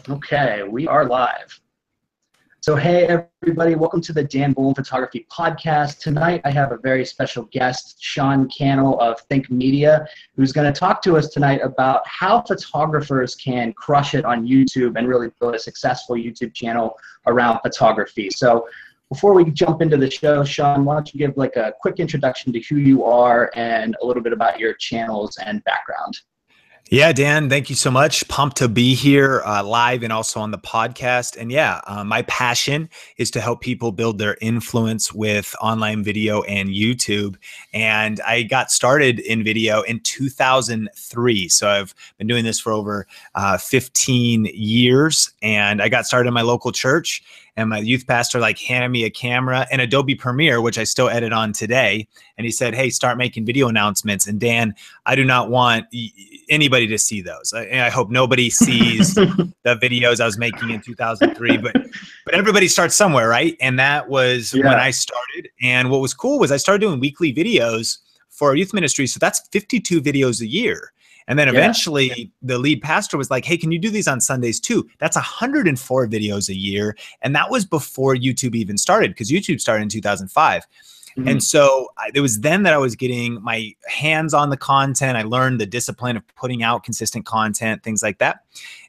Okay, we are live. So hey everybody, welcome to the Dan Bullman Photography Podcast. Tonight I have a very special guest, Sean Cannell of ThinkMedia, who's going to talk to us tonight about how photographers can crush it on YouTube and really build a successful YouTube channel around photography. So before we jump into the show, Sean, why don't you give like a quick introduction to who you are and a little bit about your channels and background. Yeah, Dan, thank you so much. Pumped to be here live and also on the podcast. And yeah, my passion is to help people build their influence with online video and YouTube. And I got started in video in 2003. So I've been doing this for over 15 years. And I got started in my local church. And my youth pastor handed me a camera and Adobe Premiere, which I still edit on today. And he said, hey, start making video announcements. And Dan, I do not want anybody to see those. I hope nobody sees the videos I was making in 2003, but everybody starts somewhere, right? And that was when I started. And what was cool was I started doing weekly videos for our youth ministry. So that's 52 videos a year. And then eventually the lead pastor was like, hey, can you do these on Sundays too? That's 104 videos a year. And that was before YouTube even started, because YouTube started in 2005. And so it was then that I was getting my hands on the content. I learned the discipline of putting out consistent content, things like that.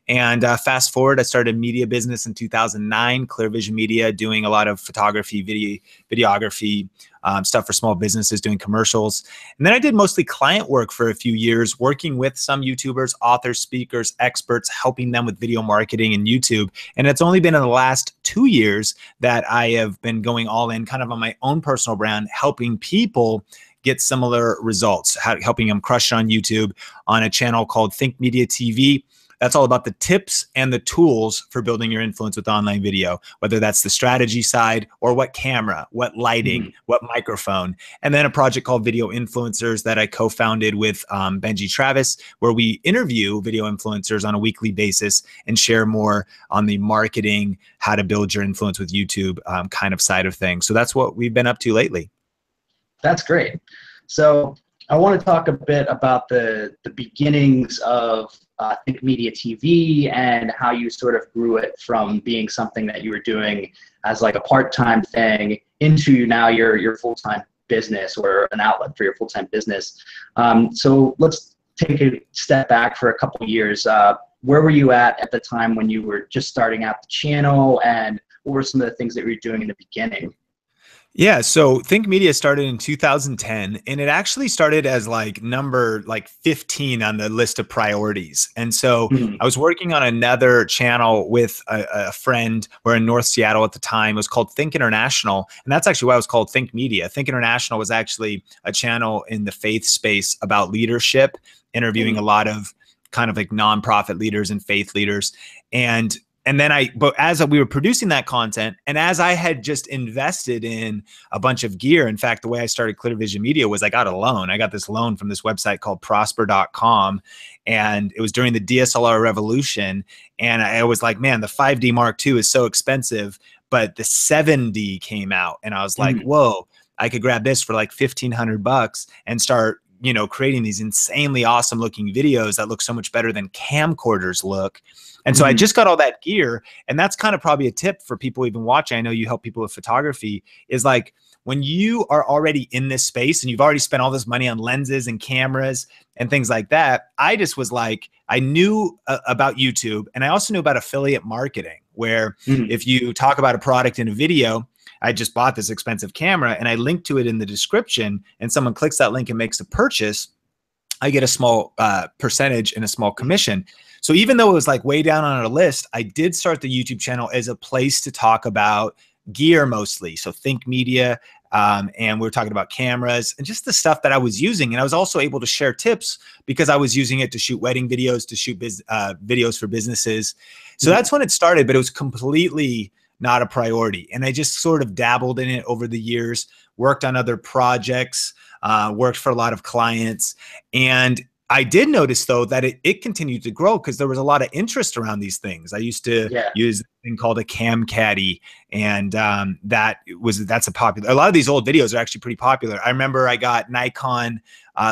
And fast forward, I started a media business in 2009, Clear Vision Media, doing a lot of photography, videography, stuff for small businesses, doing commercials. And then I did mostly client work for a few years, working with some YouTubers, authors, speakers, experts, helping them with video marketing and YouTube. And it's only been in the last 2 years that I have been going all in kind of on my own personal brand, helping people get similar results, helping them crush it on YouTube on a channel called ThinkMedia TV. That's all about the tips and the tools for building your influence with online video, whether that's the strategy side or what camera, what lighting, what microphone. And then a project called Video Influencers that I co-founded with Benji Travis, where we interview video influencers on a weekly basis and share more on the marketing, how to build your influence with YouTube kind of side of things. So that's what we've been up to lately. That's great. So I want to talk a bit about the beginnings of ThinkMedia TV and how you sort of grew it from being something that you were doing as like a part-time thing into now your full-time business or an outlet for your full-time business. So let's take a step back for a couple of years. Where were you at the time when you were just starting out the channel, and what were some of the things that you were doing in the beginning? Yeah, so ThinkMedia started in 2010, and it actually started as number 15 on the list of priorities. And so I was working on another channel with a friend. We're in North Seattle at the time. It was called Think International, and that's actually why it was called ThinkMedia. Think International was actually a channel in the faith space about leadership, interviewing a lot of kind of like nonprofit leaders and faith leaders. And then but as we were producing that content, and as I had just invested in a bunch of gear, in fact, the way I started Clear Vision Media was I got a loan. I got this loan from this website called prosper.com. And it was during the DSLR revolution. And I was like, man, the 5D Mark II is so expensive, but the 7D came out. And I was like, whoa, I could grab this for like $1,500 and start creating these insanely awesome looking videos that look so much better than camcorders look. And so I just got all that gear. And that's kind of probably a tip for people even watching. I know you help people with photography, is like when you are already in this space and you've already spent all this money on lenses and cameras and things like that. I just was like, I knew about YouTube, and I also knew about affiliate marketing, where if you talk about a product in a video, I just bought this expensive camera and I linked to it in the description, and someone clicks that link and makes a purchase, I get a small percentage and a small commission. So even though it was like way down on our list, I did start the YouTube channel as a place to talk about gear mostly. So ThinkMedia, and we were talking about cameras and just the stuff that I was using. And I was also able to share tips because I was using it to shoot wedding videos, to shoot videos for businesses. So that's when it started, but it was completely not a priority. And I just sort of dabbled in it over the years, worked on other projects, worked for a lot of clients. And I did notice though that it continued to grow because there was a lot of interest around these things. I used to use a thing called a cam caddy, and that's a popular. A lot of these old videos are actually pretty popular. I remember I got Nikon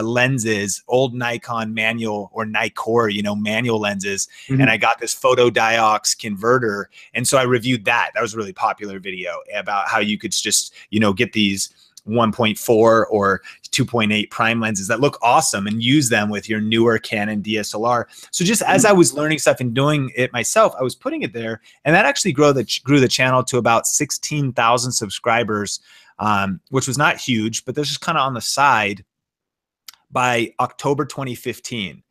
lenses, old Nikon manual or Nikkor, manual lenses, and I got this photodiox converter, and so I reviewed that. That was a really popular video about how you could just get these 1.4 or 2.8 prime lenses that look awesome and use them with your newer Canon DSLR. So just as I was learning stuff and doing it myself, I was putting it there, and that actually grew the channel to about 16,000 subscribers, which was not huge, but this is kind of on the side by October 2015.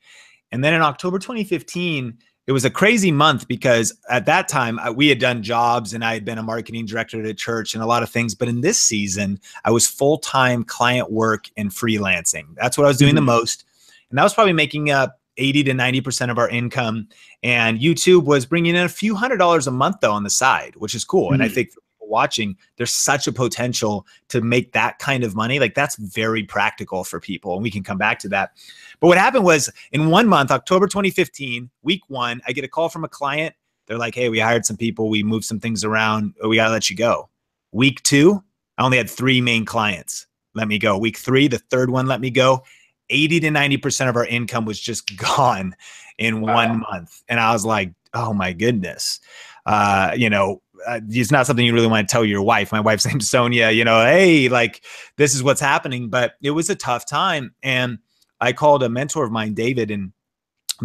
And then in October 2015, it was a crazy month because at that time we had done jobs and I had been a marketing director at a church and a lot of things. But in this season, I was full-time client work and freelancing. That's what I was doing the most. And that was probably making up 80 to 90% of our income. And YouTube was bringing in a few $100s a month though on the side, which is cool. And I think for people watching, there's such a potential to make that kind of money. Like that's very practical for people. And we can come back to that. But what happened was in 1 month, October 2015, week 1, I get a call from a client. They're like, hey, we hired some people. We moved some things around. We got to let you go. Week 2, I only had 3 main clients. Let me go. Week 3, the third one let me go. 80 to 90% of our income was just gone in 1 month. And I was like, oh my goodness. It's not something you really want to tell your wife. My wife's name's Sonia, hey, like this is what's happening. But it was a tough time. And I called a mentor of mine, David, and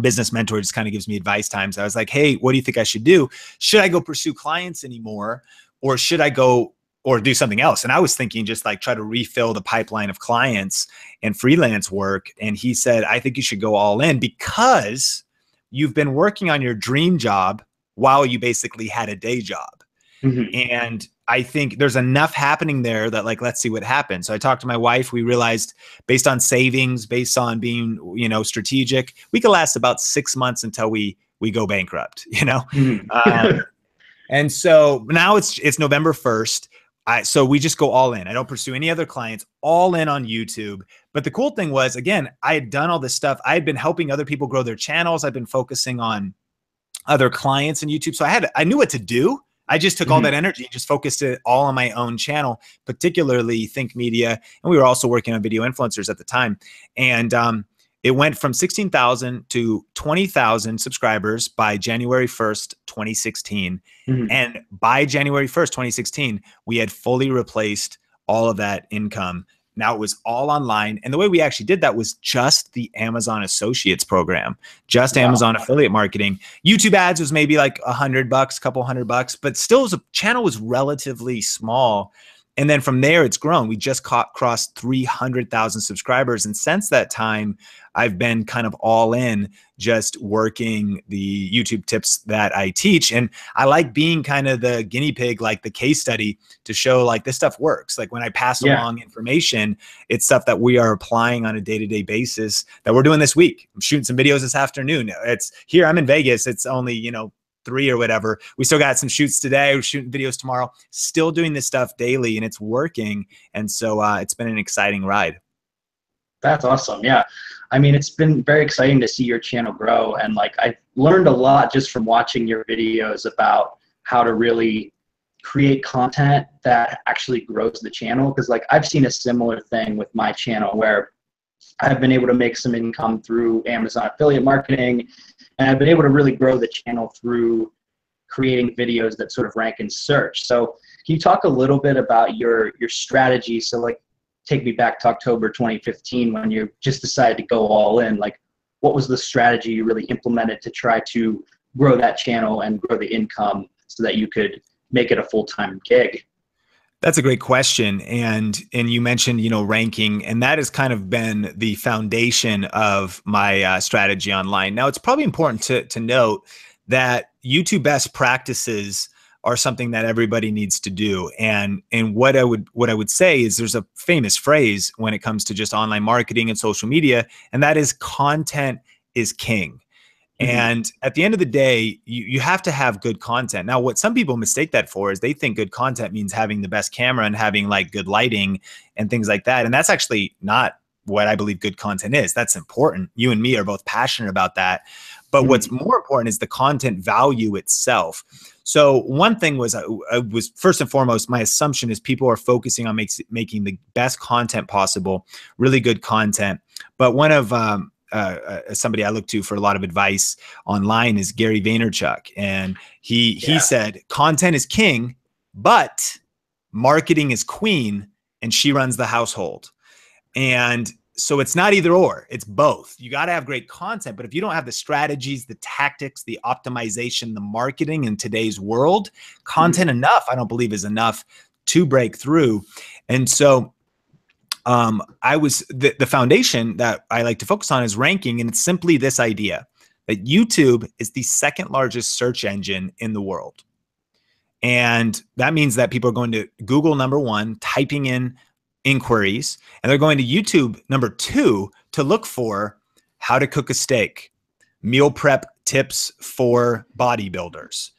business mentor just kind of gives me advice times. I was like, hey, what do you think I should do? Should I go pursue clients anymore? Or should I go or do something else? And I was thinking just like try to refill the pipeline of clients and freelance work. And he said, I think you should go all in because you've been working on your dream job while you basically had a day job. And I think there's enough happening there that like, let's see what happens. So I talked to my wife. We realized based on savings, based on being, strategic, we could last about 6 months until we go bankrupt, and so now it's November 1st. So we just go all in. I don't pursue any other clients, all in on YouTube. But the cool thing was, again, I had done all this stuff. I had been helping other people grow their channels. I've been focusing on other clients in YouTube. So I knew what to do. I just took all that energy and just focused it all on my own channel, particularly ThinkMedia. And we were also working on video influencers at the time. And it went from 16,000 to 20,000 subscribers by January 1st, 2016. And by January 1st, 2016, we had fully replaced all of that income. Now it was all online. And the way we actually did that was just the Amazon Associates program, just Amazon affiliate marketing. YouTube ads was maybe like $100, couple $100, but still the channel was relatively small. And then from there, it's grown. We just crossed 300,000 subscribers. And since that time, I've been kind of all in just working the YouTube tips that I teach. And I like being kind of the guinea pig, like the case study to show like this stuff works. Like when I pass along information, it's stuff that we are applying on a day-to-day basis that we're doing this week. I'm shooting some videos this afternoon. It's here, I'm in Vegas. It's only, 3 or whatever. We still got some shoots today. We're shooting videos tomorrow, still doing this stuff daily and it's working. And so it's been an exciting ride. That's awesome. Yeah. I mean, it's been very exciting to see your channel grow. And like, I learned a lot just from watching your videos about how to really create content that actually grows the channel. Cause like I've seen a similar thing with my channel where I've been able to make some income through Amazon affiliate marketing. And I've been able to really grow the channel through creating videos that sort of rank in search. So can you talk a little bit about your strategy? So like, take me back to October 2015 when you just decided to go all in. Like, what was the strategy you really implemented to try to grow that channel and grow the income so that you could make it a full-time gig? That's a great question. And you mentioned, ranking, and that has kind of been the foundation of my strategy online. Now, it's probably important to note that YouTube best practices are something that everybody needs to do. And what I would say is there's a famous phrase when it comes to just online marketing and social media, and that is content is king. And at the end of the day, you have to have good content. Now, what some people mistake that for is they think good content means having the best camera and having like good lighting and things like that. And that's actually not what I believe good content is. That's important. You and me are both passionate about that. But what's more important is the content value itself. So one thing was, I was first and foremost, my assumption is people are focusing on making the best content possible, really good content. But one of somebody I look to for a lot of advice online is Gary Vaynerchuk. And he said, content is king, but marketing is queen, and she runs the household. And so it's not either or, it's both. You got to have great content, but if you don't have the strategies, the tactics, the optimization, the marketing in today's world, content enough, I don't believe is enough to break through. And so the foundation that I like to focus on is ranking. And it's simply this idea that YouTube is the second largest search engine in the world. And that means that people are going to Google #1, typing in inquiries, and they're going to YouTube #2 to look for how to cook a steak, meal prep tips for bodybuilders,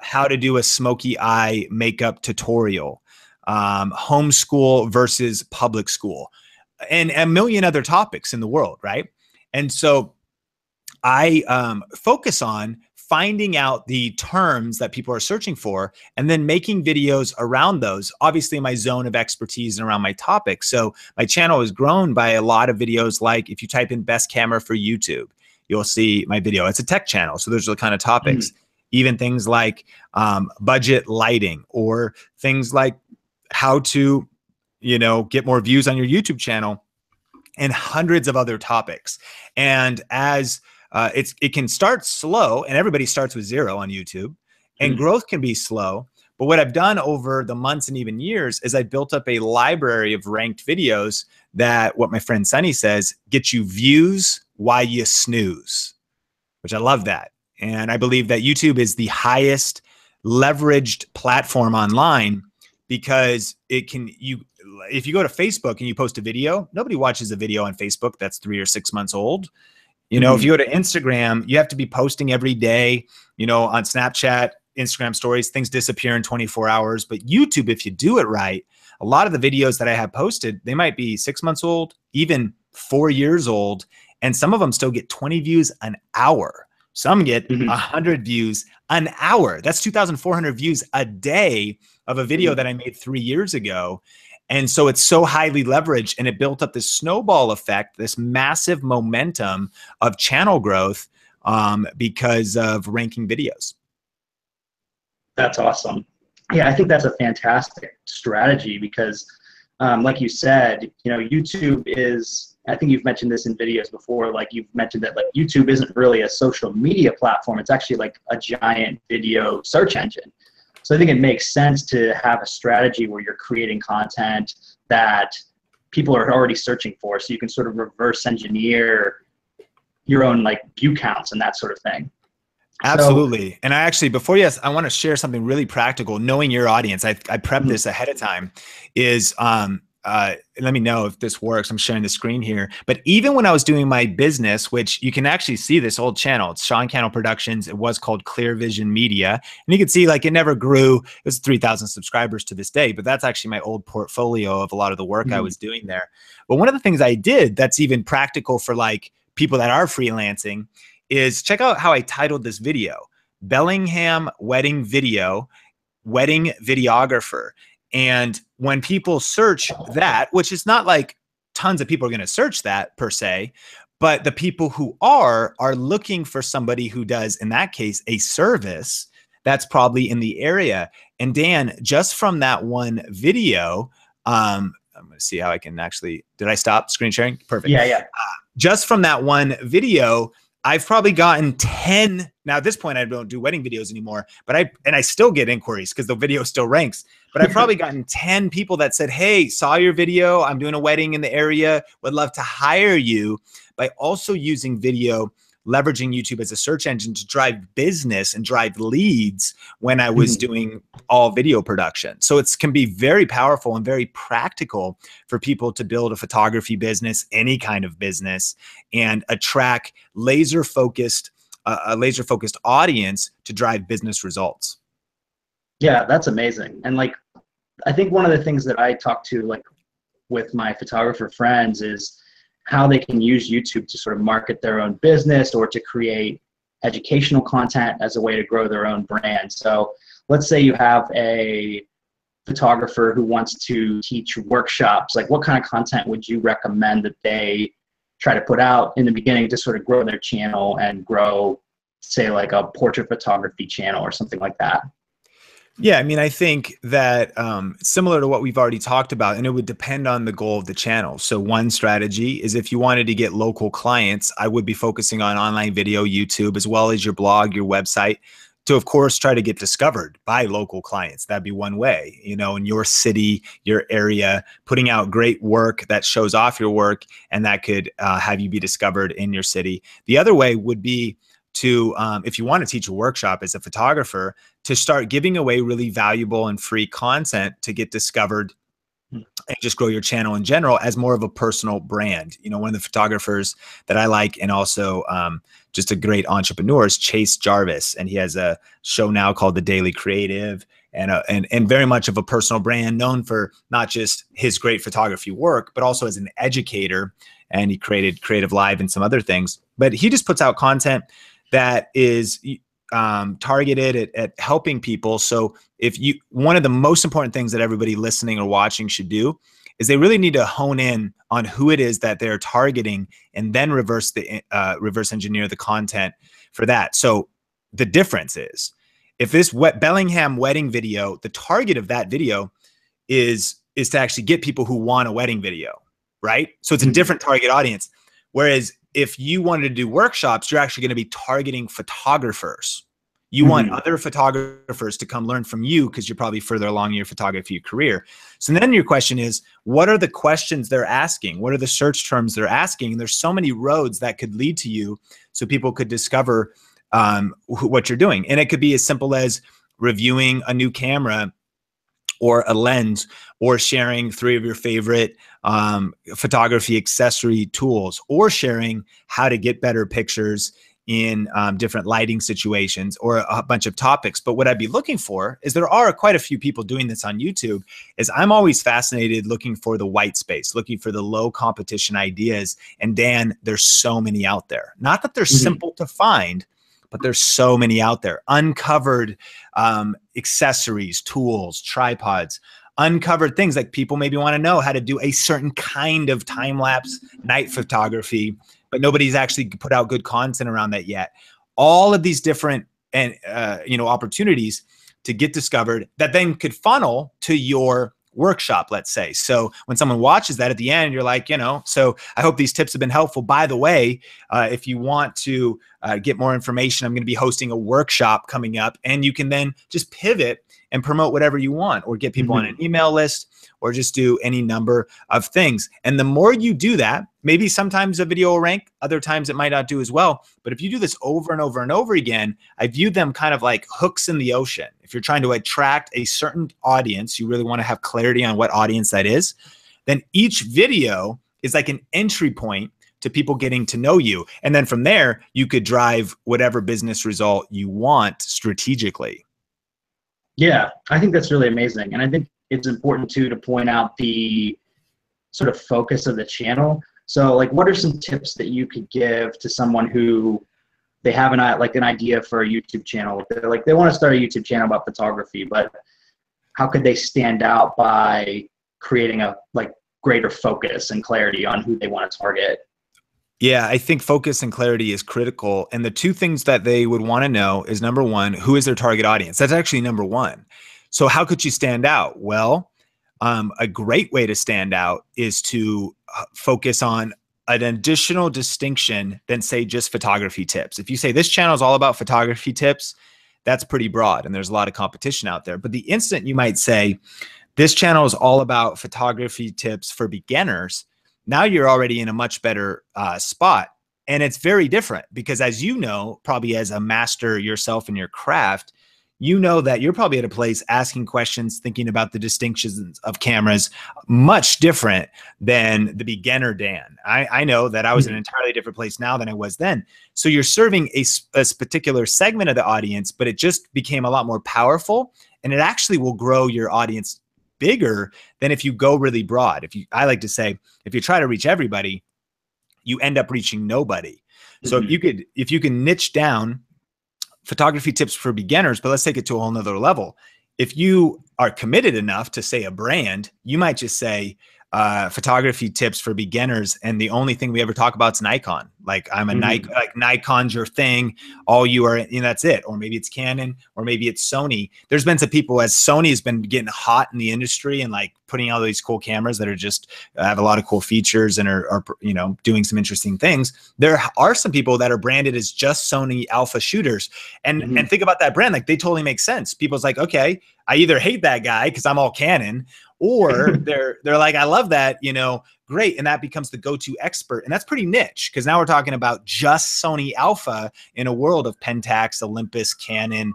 how to do a smoky eye makeup tutorial, homeschool versus public school, and a million other topics in the world, right? And so I focus on finding out the terms that people are searching for and then making videos around those, obviously my zone of expertise and around my topic. So my channel has grown by a lot of videos. Like if you type in best camera for YouTube, you'll see my video. It's a tech channel. So those are the kind of topics, even things like budget lighting, or things like how to, get more views on your YouTube channel, and hundreds of other topics. And as it can start slow, and everybody starts with 0 on YouTube, and growth can be slow. But what I've done over the months and even years is I built up a library of ranked videos that, what my friend Sunny says, get you views while you snooze, which I love that. And I believe that YouTube is the highest leveraged platform online, because if you go to Facebook and you post a video, nobody watches a video on Facebook that's 3 or 6 months old. If you go to Instagram, you have to be posting every day, on Snapchat, Instagram stories, things disappear in 24 hours. But YouTube, if you do it right, a lot of the videos that I have posted, they might be 6 months old, even 4 years old. And some of them still get 20 views an hour. Some get 100 views an hour. That's 2,400 views a day of a video that I made 3 years ago. And so it's so highly leveraged, and it built up this snowball effect, this massive momentum of channel growth because of ranking videos. That's awesome. Yeah, I think that's a fantastic strategy because, like you said, YouTube is, I think you've mentioned this in videos before, like you've mentioned that like YouTube isn't really a social media platform. It's actually like a giant video search engine. So I think it makes sense to have a strategy where you're creating content that people are already searching for, so you can sort of reverse engineer your own like view counts and that sort of thing. Absolutely. And I actually, I want to share something really practical. Knowing your audience, I prepped this ahead of time, is let me know if this works. I'm sharing the screen here. But even when I was doing my business, which you can actually see this old channel, it's Sean Cannell Productions. It was called Clear Vision Media. And you can see like it never grew. It was 3,000 subscribers to this day, but that's actually my old portfolio of a lot of the work I was doing there. But one of the things I did that's even practical for like people that are freelancing is check out how I titled this video: Bellingham Wedding Video, Wedding Videographer. And when people search that, which is not like tons of people are going to search that per se, but the people who are looking for somebody who does, in that case, a service that's probably in the area. And Dan, just from that one video, I'm going to see how I can actually, did I stop screen sharing? Perfect. Yeah. Just from that one video, I've probably gotten 10. Now at this point, I don't do wedding videos anymore, but I still get inquiries because the video still ranks. But I've probably gotten 10 people that said, hey, saw your video. I'm doing a wedding in the area. Would love to hire you, by also using video, leveraging YouTube as a search engine to drive business and drive leads when I was doing all video production. So it can be very powerful and very practical for people to build a photography business, any kind of business, and attract a laser-focused audience to drive business results. Yeah, that's amazing. And like, I think one of the things that I talk to like with my photographer friends is how they can use YouTube to sort of market their own business or to create educational content as a way to grow their own brand. So let's say you have a photographer who wants to teach workshops. Like, what kind of content would you recommend that they try to put out in the beginning to sort of grow their channel and grow, say, like a portrait photography channel or something like that? Yeah, I mean, I think that similar to what we've already talked about, and it would depend on the goal of the channel. So one strategy is if you wanted to get local clients, I would be focusing on online video, YouTube, as well as your blog, your website, to, of course, try to get discovered by local clients. That'd be one way, you know, in your city, your area, putting out great work that shows off your work, and that could have you be discovered in your city. The other way would be to, if you want to teach a workshop as a photographer, to start giving away really valuable and free content to get discovered and just grow your channel in general as more of a personal brand. You know, one of the photographers that I like, and also just a great entrepreneur, is Chase Jarvis, and he has a show now called The Daily Creative, and very much of a personal brand, known for not just his great photography work, but also as an educator. And he created Creative Live and some other things. But he just puts out content that is targeted at helping people. So one of the most important things that everybody listening or watching should do is they really need to hone in on who it is that they're targeting, and then reverse engineer the content for that. So the difference is, if this Bellingham wedding video, the target of that video is to actually get people who want a wedding video, right? So it's a different target audience. Whereas if you wanted to do workshops, you're actually going to be targeting photographers. You want other photographers to come learn from you because you're probably further along in your photography career. So then your question is, what are the questions they're asking? What are the search terms they're asking? And there's so many roads that could lead to you, so people could discover what you're doing. And it could be as simple as reviewing a new camera or a lens, or sharing 3 of your favorite photography accessory tools, or sharing how to get better pictures in different lighting situations, or a bunch of topics. But what I'd be looking for is, there are quite a few people doing this on YouTube, is I'm always fascinated looking for the white space, looking for the low competition ideas. And Dan, there's so many out there. Not that they're simple to find, but there's so many out there. Uncovered accessories, tools, tripods, uncovered things like people maybe want to know how to do a certain kind of time-lapse night photography, but nobody's actually put out good content around that yet. All of these different opportunities to get discovered that then could funnel to your workshop, let's say. So when someone watches that at the end, you're like, so I hope these tips have been helpful. By the way, if you want to get more information, I'm going to be hosting a workshop coming up, and you can then just pivot and promote whatever you want, or get people on an email list, or just do any number of things. And the more you do that, maybe sometimes a video will rank, other times it might not do as well. But if you do this over and over and over again, I view them kind of like hooks in the ocean. If you're trying to attract a certain audience, you really want to have clarity on what audience that is, then each video is like an entry point to people getting to know you. And then from there, you could drive whatever business result you want strategically. Yeah, I think that's really amazing. And I think it's important too to point out the sort of focus of the channel. So like, what are some tips that you could give to someone who they have an idea for a YouTube channel? They want to start a YouTube channel about photography, but how could they stand out by creating a greater focus and clarity on who they want to target? Yeah, I think focus and clarity is critical. And the 2 things that they would want to know is, number one, who is their target audience? That's actually number one. So how could you stand out? Well, a great way to stand out is to focus on an additional distinction than, say, just photography tips. If you say this channel is all about photography tips, that's pretty broad, and there's a lot of competition out there. But the instant you might say, this channel is all about photography tips for beginners, now you're already in a much better spot. And it's very different because, as you know, probably as a master yourself in your craft, you know that you're probably at a place asking questions, thinking about the distinctions of cameras, much different than the beginner Dan. I know that I was in an entirely different place now than I was then. So you're serving a particular segment of the audience, but it just became a lot more powerful, and it actually will grow your audience bigger than if you go really broad. I like to say, if you try to reach everybody, you end up reaching nobody. So Mm-hmm. if you can niche down photography tips for beginners, but let's take it to a whole nother level. If you are committed enough to say a brand, you might just say photography tips for beginners. And the only thing we ever talk about is Nikon. Like I'm a Mm-hmm. Nikon, like Nikon's your thing. All you are, that's it. Or maybe it's Canon, or maybe it's Sony. There's been some people, as Sony has been getting hot in the industry and like putting out these cool cameras that are just have a lot of cool features and are doing some interesting things. There are some people that are branded as just Sony alpha shooters. And Mm-hmm. think about that brand. Like they totally make sense. People's like, okay, I either hate that guy because I'm all Canon, or they're like, I love that, great. And that becomes the go-to expert. And that's pretty niche, because now we're talking about just Sony alpha in a world of Pentax, Olympus, Canon,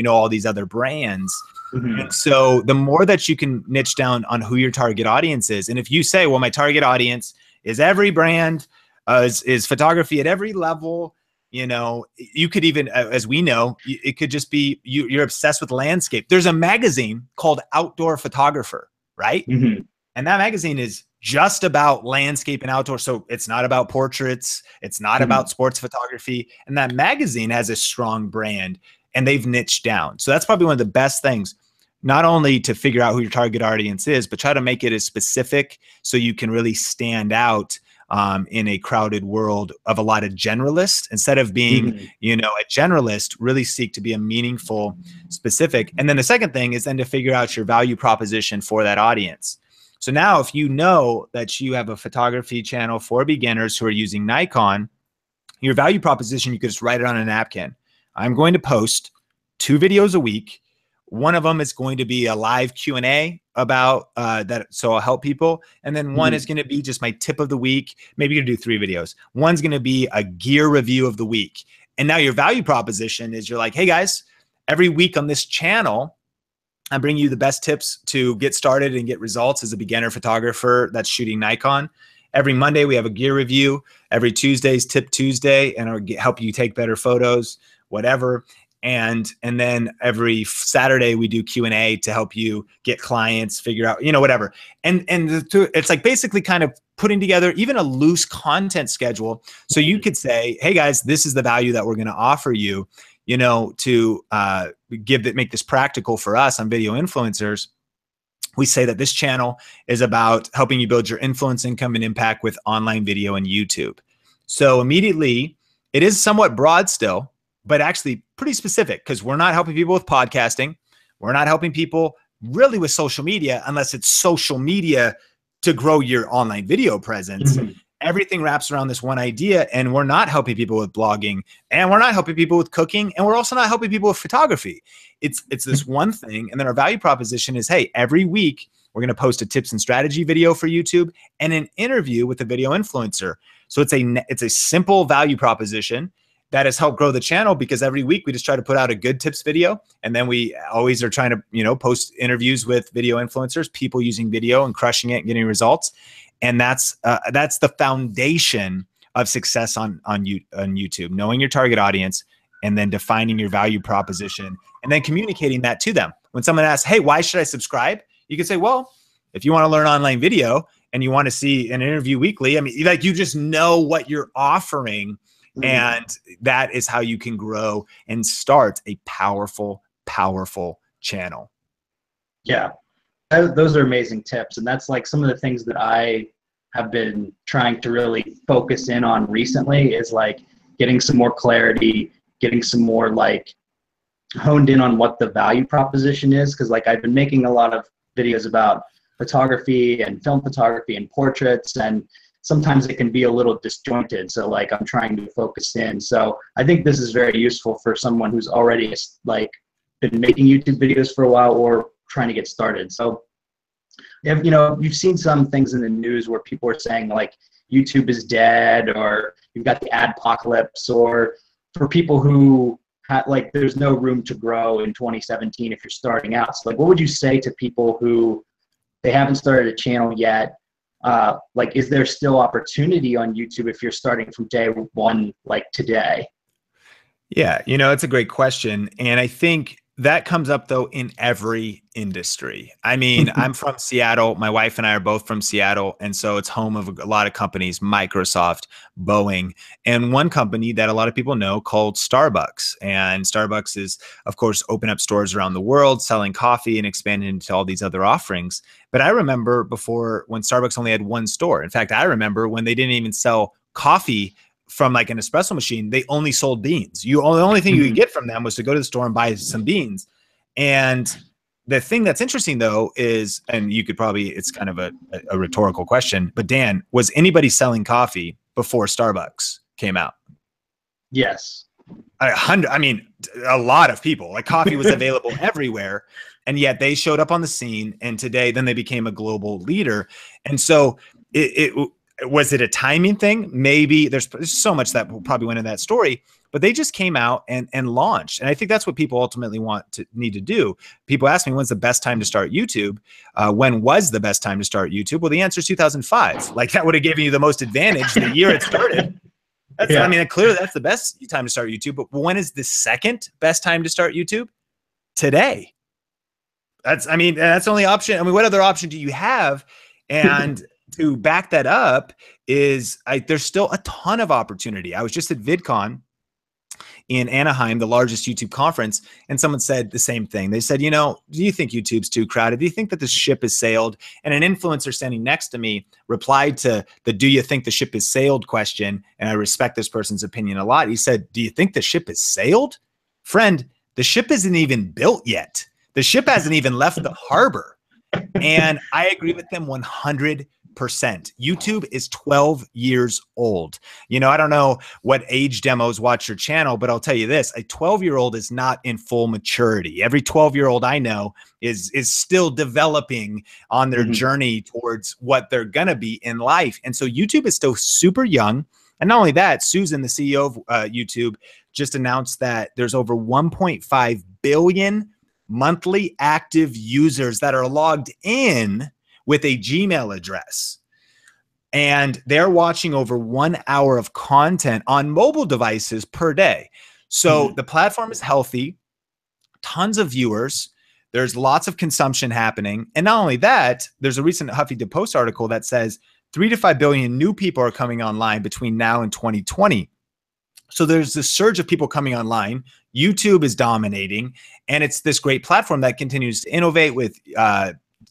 all these other brands. Mm-hmm. And so the more that you can niche down on who your target audience is, and if you say, well, my target audience is every brand, is photography at every level, you could even, as we know, it could just be you're obsessed with landscape. There's a magazine called Outdoor Photographer, right? Mm-hmm. And that magazine is just about landscape and outdoor. So it's not about portraits. It's not Mm-hmm. about sports photography. And that magazine has a strong brand, and they've niched down. So that's probably one of the best things, not only to figure out who your target audience is, but try to make it as specific so you can really stand out in a crowded world of a lot of generalists. Instead of being, Mm-hmm. a generalist, really seek to be a meaningful, specific. And then the second thing is then to figure out your value proposition for that audience. So now if you know that you have a photography channel for beginners who are using Nikon, your value proposition, you could just write it on a napkin. I'm going to post 2 videos a week. One of them is going to be a live Q&A about that, so I'll help people. And then one Mm-hmm. is going to be just my tip of the week. Maybe you're going to do 3 videos. One's going to be a gear review of the week. And now your value proposition is you're like, hey guys, every week on this channel, I'm bringing you the best tips to get started and get results as a beginner photographer that's shooting Nikon. Every Monday, we have a gear review. Every Tuesday is Tip Tuesday, and I'll help you take better photos, whatever. And then every Saturday, we do Q&A to help you get clients, figure out, whatever. And it's like basically kind of putting together even a loose content schedule. So you could say, hey guys, this is the value that we're going to offer you, to make this practical for us on video influencers. We say that this channel is about helping you build your influence, income, and impact with online video and YouTube. So immediately, it is somewhat broad still, but actually pretty specific, because we're not helping people with podcasting. We're not helping people really with social media, unless it's social media to grow your online video presence. Mm-hmm. Everything wraps around this one idea, and we're not helping people with blogging, and we're not helping people with cooking, and we're also not helping people with photography. It's this one thing. And then our value proposition is, hey, every week we're going to post a tips and strategy video for YouTube and an interview with a video influencer. So it's a simple value proposition that has helped grow the channel, because every week we just try to put out a good tips video. And then we always are trying to, post interviews with video influencers, people using video and crushing it and getting results. And that's the foundation of success on YouTube, knowing your target audience and then defining your value proposition and then communicating that to them. When someone asks, hey, why should I subscribe? You can say, well, if you want to learn online video and you want to see an interview weekly, I mean, like, you just know what you're offering. And that is how you can grow and start a powerful, powerful channel. Yeah, those are amazing tips. And that's like some of the things that I have been trying to really focus in on recently, is like getting some more clarity, getting some more like honed in on what the value proposition is. Cause like I've been making a lot of videos about photography and film photography and portraits, and sometimes it can be a little disjointed. So like I'm trying to focus in. So I think this is very useful for someone who's already like been making YouTube videos for a while or trying to get started. So you've seen some things in the news where people are saying like YouTube is dead, or you've got the adpocalypse, or for people who like there's no room to grow in 2017 if you're starting out. So like, what would you say to people who they haven't started a channel yet? Like, is there still opportunity on YouTube if you're starting from day one, like today? Yeah, it's a great question. And I think That comes up though in every industry. I mean, I'm from Seattle. My wife and I are both from Seattle. And so it's home of a lot of companies, Microsoft, Boeing, and one company that a lot of people know called Starbucks. And Starbucks is, of course, open up stores around the world, selling coffee and expanding into all these other offerings. But I remember before when Starbucks only had one store. In fact, I remember when they didn't even sell coffee from like an espresso machine, they only sold beans. The only thing you could get from them was to go to the store and buy some beans. And the thing that's interesting though is, and you could probably, it's kind of a rhetorical question, but Dan, was anybody selling coffee before Starbucks came out? Yes. I mean, a lot of people. Like coffee was available everywhere, and yet they showed up on the scene. And today, then they became a global leader. And so was it a timing thing? Maybe there's so much that probably went in that story, but they just came out and launched. And I think that's what people ultimately need to do. People ask me, when's the best time to start YouTube? When was the best time to start YouTube? Well, the answer is 2005. Like that would have given you the most advantage the year it started. I mean, clearly that's the best time to start YouTube, but when is the second best time to start YouTube? Today. That's the only option. I mean, what other option do you have? And to back that up is there's still a ton of opportunity. I was just at VidCon in Anaheim, the largest YouTube conference, and someone said the same thing. They said, do you think YouTube's too crowded? Do you think that the ship has sailed? And an influencer standing next to me replied to the "do you think the ship has sailed" question, and I respect this person's opinion a lot. He said, "Do you think the ship has sailed? Friend, the ship isn't even built yet. The ship hasn't even left the harbor." And I agree with them 100%. YouTube is 12 years old. I don't know what age demos watch your channel, but I'll tell you this, a 12-year-old is not in full maturity. Every 12-year-old I know is still developing on their journey towards what they're going to be in life. And so YouTube is still super young. And not only that, Susan, the CEO of YouTube, just announced that there's over 1.5 billion monthly active users that are logged in with a Gmail address. And they're watching over 1 hour of content on mobile devices per day. So the platform is healthy, tons of viewers. There's lots of consumption happening. And not only that, there's a recent Huffington Post article that says 3 to 5 billion new people are coming online between now and 2020. So there's this surge of people coming online. YouTube is dominating, and it's this great platform that continues to innovate with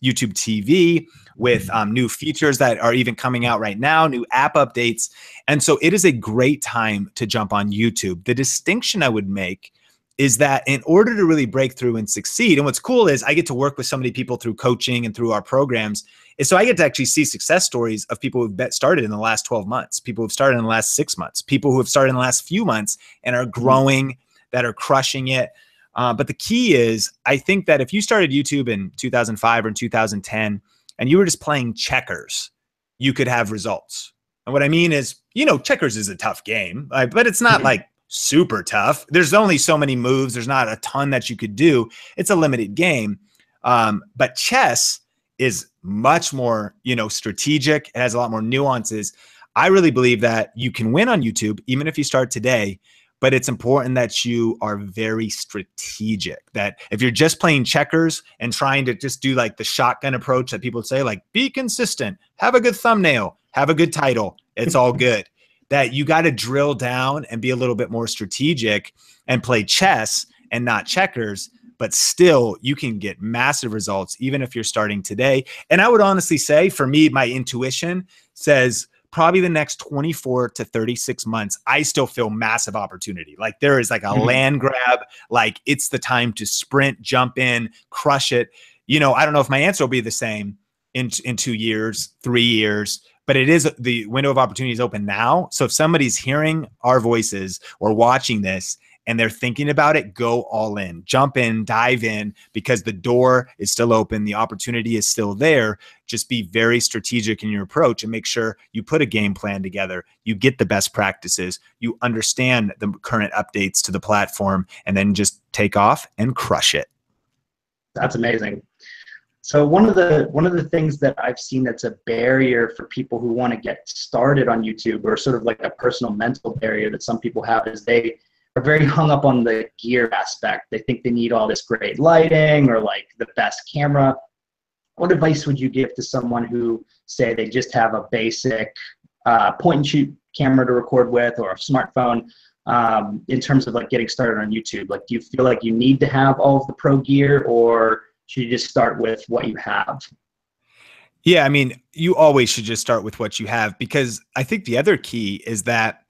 YouTube TV, with new features that are even coming out right now, new app updates. And so it is a great time to jump on YouTube. The distinction I would make is that in order to really break through and succeed, and what's cool is I get to work with so many people through coaching and through our programs, is so I get to actually see success stories of people who've started in the last 12 months, people who've started in the last 6 months, people who have started in the last few months and are growing, that are crushing it. But the key is, I think that if you started YouTube in 2005 or in 2010 and you were just playing checkers, you could have results. And what I mean is, checkers is a tough game, but it's not like super tough. There's only so many moves. There's not a ton that you could do. It's a limited game. But chess is much more, strategic. It has a lot more nuances. I really believe that you can win on YouTube, even if you start today. But it's important that you are very strategic, that if you're just playing checkers and trying to just do like the shotgun approach that people say, like, be consistent, have a good thumbnail, have a good title, it's all good. That you got to drill down and be a little bit more strategic and play chess and not checkers, but still you can get massive results even if you're starting today. And I would honestly say, for me, my intuition says probably the next 24 to 36 months, I still feel massive opportunity. Like there is like a land grab, like it's the time to sprint, jump in, crush it. I don't know if my answer will be the same in 2 years, 3 years, but it is, the window of opportunity is open now. So if somebody's hearing our voices or watching this and they're thinking about it, go all in, jump in, dive in, because the door is still open. The opportunity is still there. Just be very strategic in your approach and make sure you put a game plan together. You get the best practices. You understand the current updates to the platform, and then just take off and crush it. That's amazing. So one of the things that I've seen that's a barrier for people who want to get started on YouTube, or sort of like a personal mental barrier that some people have, is they are very hung up on the gear aspect. They think they need all this great lighting or like the best camera. What advice would you give to someone who, say, they just have a basic point and shoot camera to record with, or a smartphone, in terms of like getting started on YouTube? Like, do you feel like you need to have all of the pro gear, or should you just start with what you have? Yeah, I mean, you always should just start with what you have, because I think the other key is that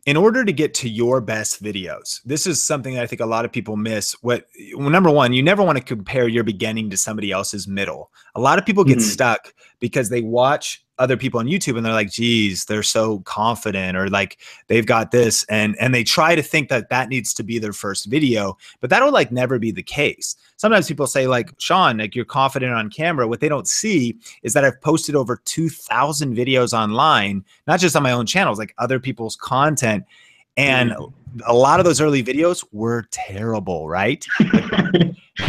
in order to get to your best videos, this is something that I think a lot of people miss. Well, number one, you never want to compare your beginning to somebody else's middle. A lot of people get stuck because they watch other people on YouTube and they're like, geez, they're so confident, or like they've got this, and they try to think that that needs to be their first video, but that'll like never be the case. Sometimes people say like, Sean, like you're confident on camera. What they don't see is that I've posted over 2,000 videos online, not just on my own channels, like other people's content. And a lot of those early videos were terrible, right?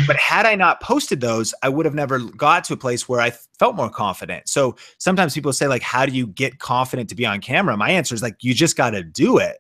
But had I not posted those, I would have never got to a place where I felt more confident. So sometimes people say like, how do you get confident to be on camera? My answer is like, you just got to do it.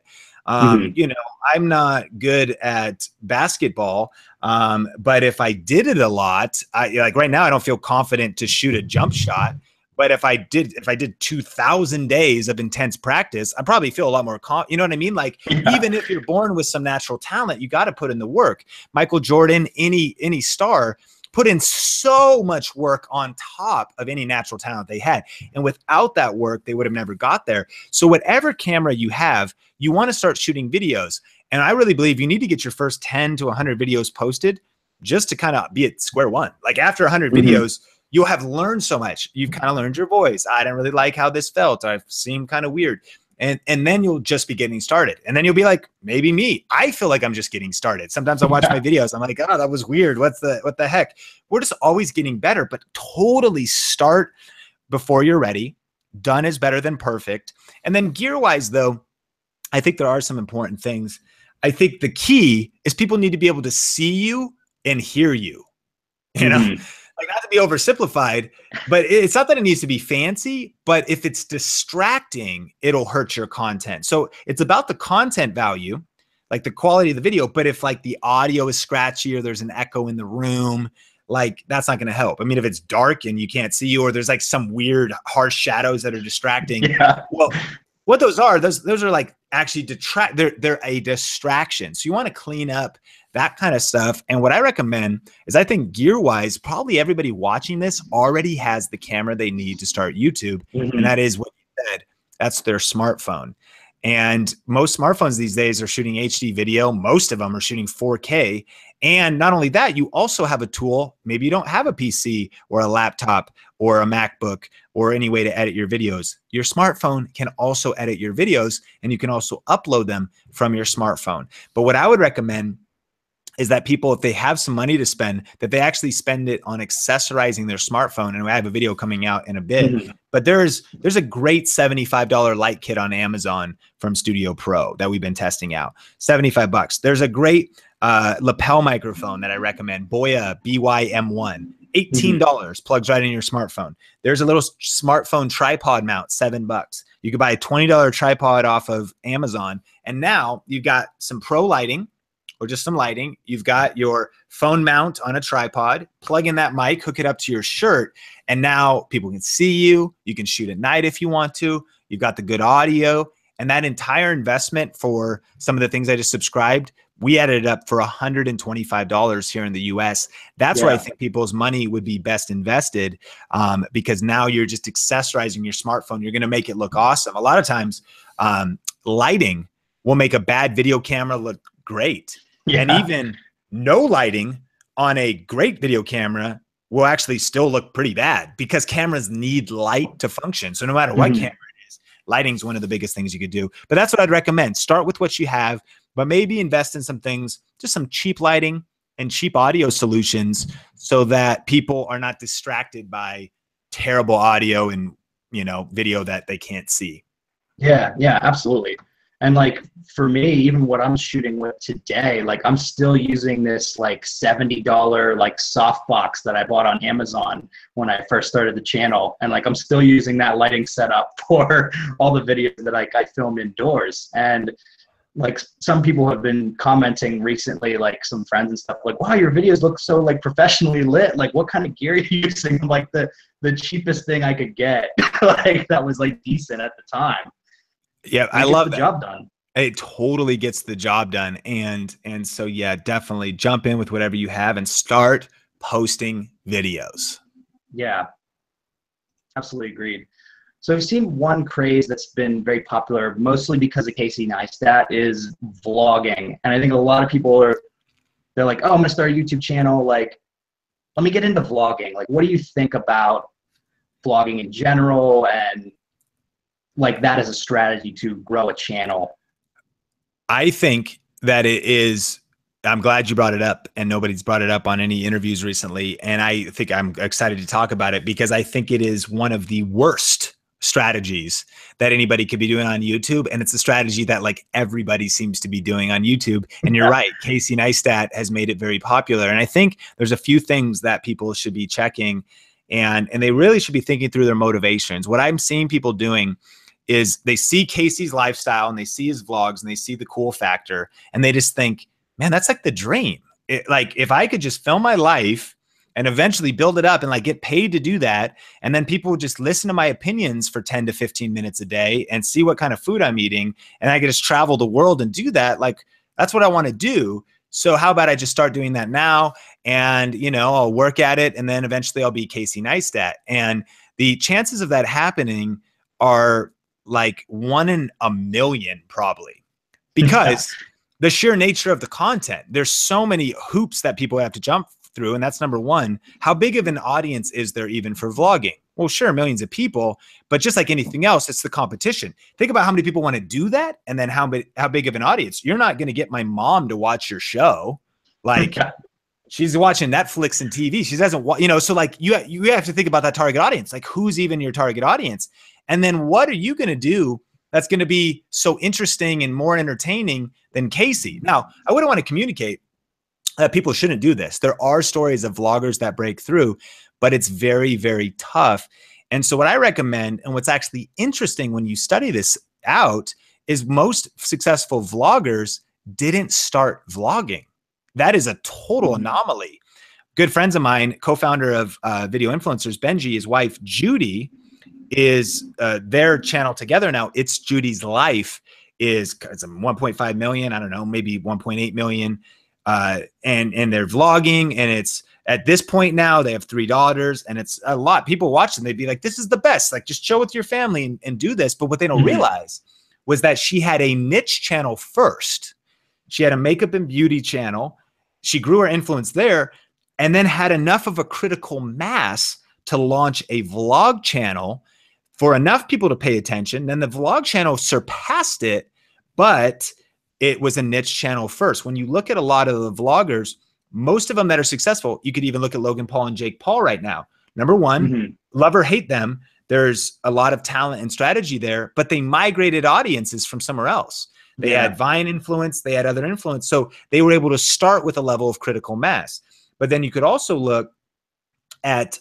You know, I'm not good at basketball, but if I did it a lot, like right now, I don't feel confident to shoot a jump shot. But if I did 2,000 days of intense practice, I probably feel a lot more you know what I mean? Like, even if you're born with some natural talent, you got to put in the work. Michael Jordan, any star, put in so much work on top of any natural talent they had. And without that work, they would have never got there. So whatever camera you have, you want to start shooting videos. And I really believe you need to get your first 10 to 100 videos posted just to kind of be at square one. Like after 100 videos, you'll have learned so much. You've kind of learned your voice. I didn't really like how this felt. I seemed kind of weird. And then you'll just be getting started. And then you'll be like, maybe me. I feel like I'm just getting started. Sometimes I watch my videos. I'm like, oh, that was weird. What the heck? We're just always getting better, but totally start before you're ready. Done is better than perfect. And then gear-wise, though, I think there are some important things. I think the key is people need to be able to see you and hear you. You know? Like, not to be oversimplified, but it's not that it needs to be fancy, but if it's distracting, it'll hurt your content. So it's about the content value, like the quality of the video. But if like the audio is scratchy or there's an echo in the room, like that's not going to help. I mean, if it's dark and you can't see you, or there's like some weird harsh shadows that are distracting, well, what those are like actually they're a distraction. So you want to clean up that kind of stuff. And what I recommend is, I think gear-wise, probably everybody watching this already has the camera they need to start YouTube. And that is what you said, that's their smartphone. And most smartphones these days are shooting HD video. Most of them are shooting 4K. And not only that, you also have a tool. Maybe you don't have a PC or a laptop or a MacBook or any way to edit your videos. Your smartphone can also edit your videos, and you can also upload them from your smartphone. But what I would recommend is that people, if they have some money to spend, that they actually spend it on accessorizing their smartphone. And I have a video coming out in a bit, but there's a great $75 light kit on Amazon from Studio Pro that we've been testing out. $75. There's a great lapel microphone that I recommend, Boya BY-M1. $18, plugs right in your smartphone. There's a little smartphone tripod mount, $7. You could buy a $20 tripod off of Amazon. And now you've got some pro lighting, or just some lighting. You've got your phone mount on a tripod, plug in that mic, hook it up to your shirt, and now people can see you. You can shoot at night if you want to. You've got the good audio, and that entire investment for some of the things I just subscribed, we added it up for $125 here in the US. That's where I think people's money would be best invested, because now you're just accessorizing your smartphone. You're going to make it look awesome. A lot of times, lighting will make a bad video camera look great. And even no lighting on a great video camera will actually still look pretty bad, because cameras need light to function. So no matter what camera it is, lighting is one of the biggest things you could do. But that's what I'd recommend. Start with what you have, but maybe invest in some things, just some cheap lighting and cheap audio solutions, so that people are not distracted by terrible audio and, you know, video that they can't see. Yeah, absolutely. And like for me, even what I'm shooting with today, like I'm still using this like $70 like softbox that I bought on Amazon when I first started the channel. And like I'm still using that lighting setup for all the videos that I filmed indoors. And like some people have been commenting recently, like some friends and stuff, like, wow, your videos look so like professionally lit. Like, what kind of gear are you using? I'm like, the cheapest thing I could get, like that was like decent at the time. Yeah, And I it gets love the that. job done. It totally gets the job done. And so, yeah, definitely jump in with whatever you have and start posting videos. Yeah, absolutely agreed. So I've seen one craze that's been very popular, mostly because of Casey Neistat, is vlogging. And I think a lot of people they're like, oh, I'm gonna start a YouTube channel. Like, let me get into vlogging. Like, what do you think about vlogging in general and like that as a strategy to grow a channel? I think that it is, I'm glad you brought it up, and nobody's brought it up on any interviews recently. And I think I'm excited to talk about it because I think it is one of the worst strategies that anybody could be doing on YouTube. And it's a strategy that like everybody seems to be doing on YouTube. And you're right, Casey Neistat has made it very popular. And I think there's a few things that people should be checking, and they really should be thinking through their motivations. What I'm seeing people doing is they see Casey's lifestyle and they see his vlogs and they see the cool factor and they just think, man, that's like the dream. Like if I could just film my life and eventually build it up and like get paid to do that, and then people would just listen to my opinions for 10 to 15 minutes a day and see what kind of food I'm eating, and I could just travel the world and do that. Like that's what I want to do. So how about I just start doing that now, and you know, I'll work at it, and then eventually I'll be Casey Neistat. And the chances of that happening are like 1 in a million probably, because the sheer nature of the content, there's so many hoops that people have to jump through. And that's number one. How big of an audience is there even for vlogging? Well, sure, millions of people, but just like anything else, it's the competition. Think about how many people want to do that, and then how big of an audience. You're not going to get my mom to watch your show. Like she's watching Netflix and TV. She doesn't want, you know, so like you have to think about that target audience. Like who's even your target audience? And then what are you going to do that's going to be so interesting and more entertaining than Casey? Now, I wouldn't want to communicate that people shouldn't do this. There are stories of vloggers that break through, but it's very, very tough. And so what I recommend, and what's actually interesting when you study this out, is most successful vloggers didn't start vlogging. That is a total anomaly. Good friends of mine, co-founder of Video Influencers, Benji, his wife, Judy, is their channel together now. It's Judy's Life is 1.5 million. I don't know, maybe 1.8 million. And they're vlogging, and it's at this point now they have 3 daughters, and it's a lot. People watch them, they'd be like, this is the best. Like just chill with your family and do this. But what they don't realize was that she had a niche channel first. She had a makeup and beauty channel. She grew her influence there, and then had enough of a critical mass to launch a vlog channel for enough people to pay attention. Then the vlog channel surpassed it, but it was a niche channel first. When you look at a lot of the vloggers, most of them that are successful, you could even look at Logan Paul and Jake Paul right now. Number one, love or hate them, there's a lot of talent and strategy there, but they migrated audiences from somewhere else. They had Vine influence, they had other influence. So they were able to start with a level of critical mass. But then you could also look at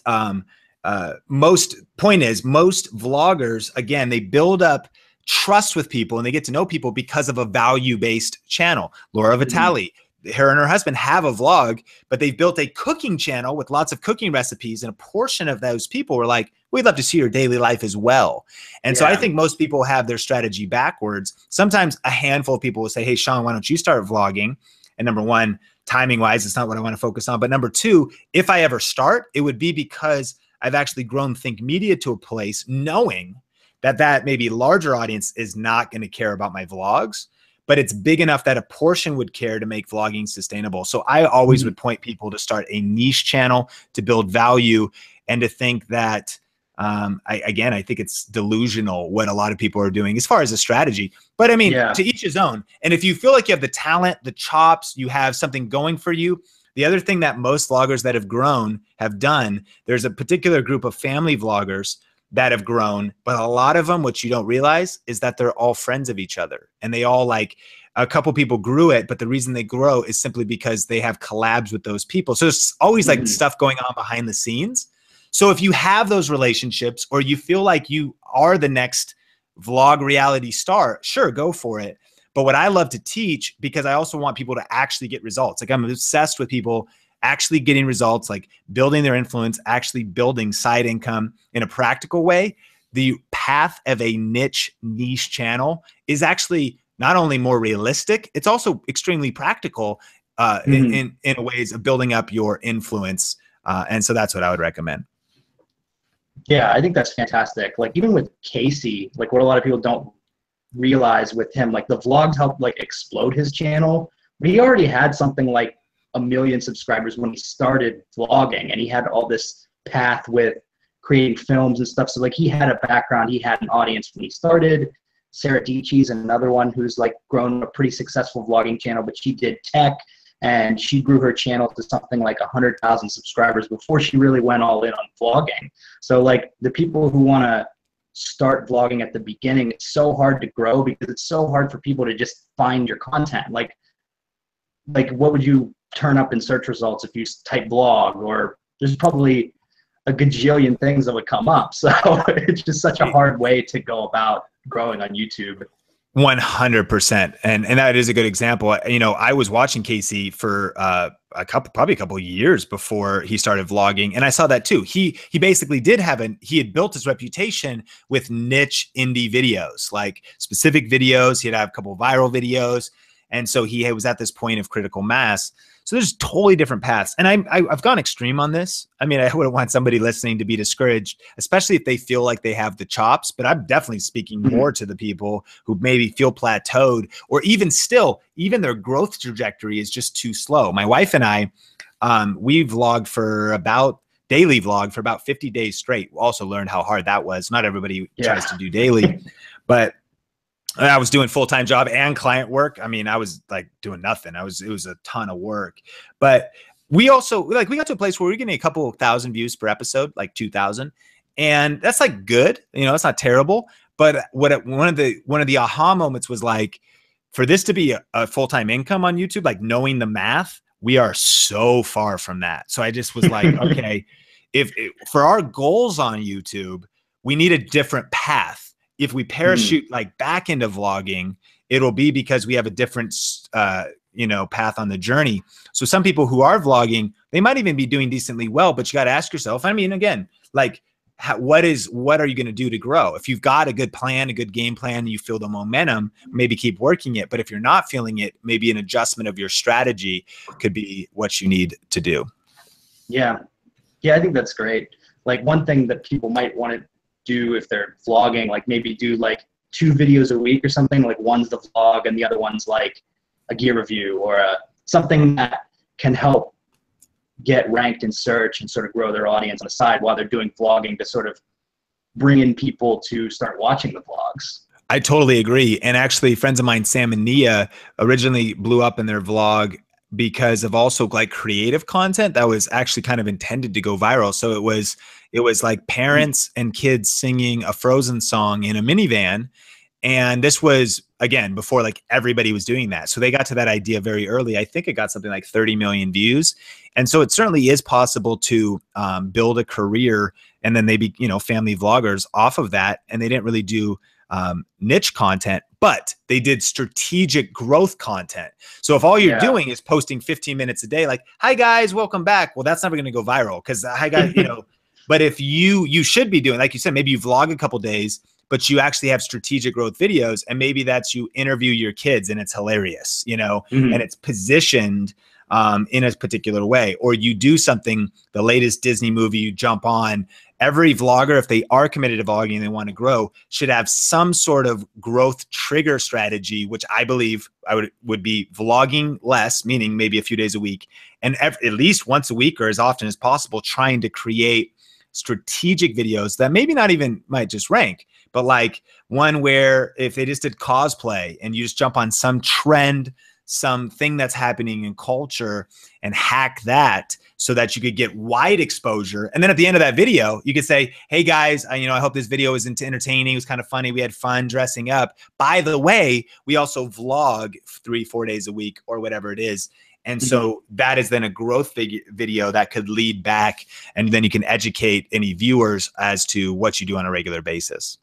most vloggers, again, they build up trust with people and they get to know people because of a value-based channel. Laura Vitale, her and her husband have a vlog, but they've built a cooking channel with lots of cooking recipes, and a portion of those people were like, we'd love to see your daily life as well. And so I think most people have their strategy backwards. Sometimes a handful of people will say, hey, Sean, why don't you start vlogging? And number one, timing wise, it's not what I want to focus on. But number two, if I ever start, it would be because I've actually grown ThinkMedia to a place knowing that maybe larger audience is not going to care about my vlogs, but it's big enough that a portion would care to make vlogging sustainable. So I always would point people to start a niche channel to build value, and to think that, I think it's delusional what a lot of people are doing as far as a strategy. But I mean, to each his own. And if you feel like you have the talent, the chops, you have something going for you, the other thing that most vloggers that have grown have done, there's a particular group of family vloggers that have grown, but a lot of them, what you don't realize is that they're all friends of each other, and they all, like, a couple people grew it, but the reason they grow is simply because they have collabs with those people. So there's always like stuff going on behind the scenes. So if you have those relationships, or you feel like you are the next vlog reality star, sure, go for it. But what I love to teach, because I also want people to actually get results. Like I'm obsessed with people actually getting results, like building their influence, actually building side income in a practical way. The path of a niche channel is actually not only more realistic, it's also extremely practical in ways of building up your influence. And so that's what I would recommend. Yeah, I think that's fantastic. Like even with Casey, like what a lot of people don't realize with him, like the vlogs helped like explode his channel. But he already had something like 1 million subscribers when he started vlogging, and he had all this path with creating films and stuff. So like he had a background, he had an audience when he started. Sarah Dietschy's another one who's like grown a pretty successful vlogging channel, but she did tech, and she grew her channel to something like 100,000 subscribers before she really went all in on vlogging. So like the people who want to start vlogging at the beginning, it's so hard to grow because it's so hard for people to just find your content. Like what would you turn up in search results if you type vlog? Or there's probably a gajillion things that would come up. So it's just such a hard way to go about growing on YouTube. 100%. And that is a good example. You know, I was watching Casey for probably a couple of years before he started vlogging. And I saw that too. He basically he had built his reputation with niche indie videos, like specific videos. He'd have a couple of viral videos. And so he was at this point of critical mass. So there's totally different paths. And I've gone extreme on this. I mean, I wouldn't want somebody listening to be discouraged, especially if they feel like they have the chops. But I'm definitely speaking more to the people who maybe feel plateaued, or even their growth trajectory is just too slow. My wife and I, we daily vlog for about 50 days straight. We also learned how hard that was. Not everybody tries to do daily, but I was doing full-time job and client work. I mean, I was like doing nothing. It was a ton of work, but we got to a place where we're getting a couple of thousand views per episode, like 2,000. And that's like good. You know, it's not terrible. But one of the aha moments was like, for this to be a full-time income on YouTube, like knowing the math, we are so far from that. So I just was like, okay, for our goals on YouTube, we need a different path. If we parachute like back into vlogging, it'll be because we have a different, path on the journey. So some people who are vlogging, they might even be doing decently well, but you got to ask yourself, I mean, again, like what are you going to do to grow? If you've got a good plan, a good game plan, you feel the momentum, maybe keep working it. But if you're not feeling it, maybe an adjustment of your strategy could be what you need to do. Yeah. Yeah, I think that's great. Like one thing that people might want to do if they're vlogging, like maybe do like 2 videos a week or something, like one's the vlog and the other one's like a gear review or something that can help get ranked in search and sort of grow their audience on the side while they're doing vlogging to sort of bring in people to start watching the vlogs. I totally agree. And actually friends of mine, Sam and Nia, originally blew up in their vlog because of also like creative content that was actually kind of intended to go viral. So it was like parents and kids singing a Frozen song in a minivan. And this was, again, before like everybody was doing that. So they got to that idea very early. I think it got something like 30 million views. And so it certainly is possible to build a career, and then they be, family vloggers off of that. And they didn't really do niche content, but they did strategic growth content. So if all you're doing is posting 15 minutes a day, like, hi guys, welcome back. Well, that's never going to go viral because hi guys, but if you should be doing, like you said, maybe you vlog a couple days, but you actually have strategic growth videos, and maybe that's you interview your kids and it's hilarious, and it's positioned in a particular way, or you do something, the latest Disney movie you jump on. Every vlogger, if they are committed to vlogging and they want to grow, should have some sort of growth trigger strategy, which I believe would be vlogging less, meaning maybe a few days a week, and at least once a week or as often as possible, trying to create strategic videos that maybe not even might just rank, but like one where if they just did cosplay and you just jump on some trend, something that's happening in culture and hack that so that you could get wide exposure. And then at the end of that video, you could say, hey guys, I hope this video was entertaining. It was kind of funny. We had fun dressing up. By the way, we also vlog 3-4 days a week or whatever it is. And so that is then a growth video that could lead back, and then you can educate any viewers as to what you do on a regular basis.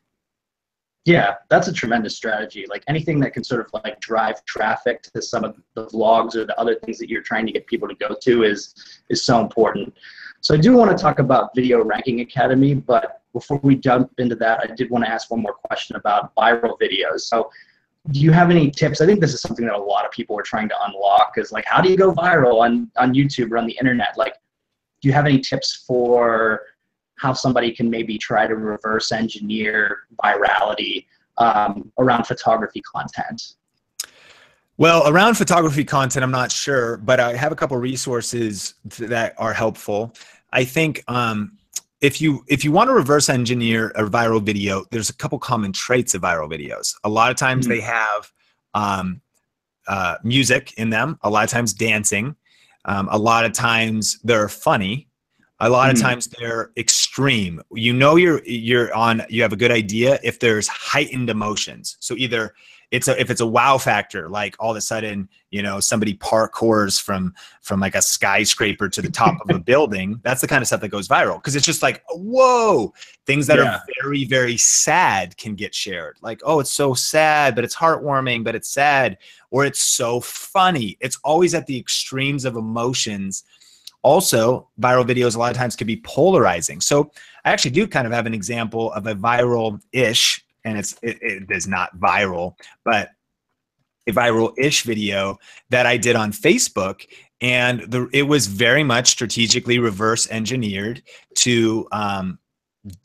Yeah, that's a tremendous strategy. Like anything that can sort of like drive traffic to some of the vlogs or the other things that you're trying to get people to go to is so important. So I do want to talk about Video Ranking Academy, but before we jump into that, I did want to ask one more question about viral videos. So do you have any tips? I think this is something that a lot of people are trying to unlock, is like, how do you go viral on YouTube or on the internet? Like, do you have any tips for how somebody can maybe try to reverse engineer virality around photography content? Well, around photography content, I'm not sure, but I have a couple resources that are helpful. I think if you want to reverse engineer a viral video, there's a couple common traits of viral videos. A lot of times they have music in them. A lot of times dancing. A lot of times they're funny. A lot of times they're extreme. You know, you have a good idea if there's heightened emotions. So either if it's a wow factor, like all of a sudden, you know, somebody parkours from like a skyscraper to the top of a building. That's the kind of stuff that goes viral, because it's just like, whoa. Things that are very, very sad can get shared. Like, oh, it's so sad, but it's heartwarming, but it's sad, or it's so funny. It's always at the extremes of emotions. Also, viral videos a lot of times can be polarizing. So I actually do kind of have an example of a viral-ish, and it is not viral, but a viral-ish video that I did on Facebook. And it was very much strategically reverse engineered to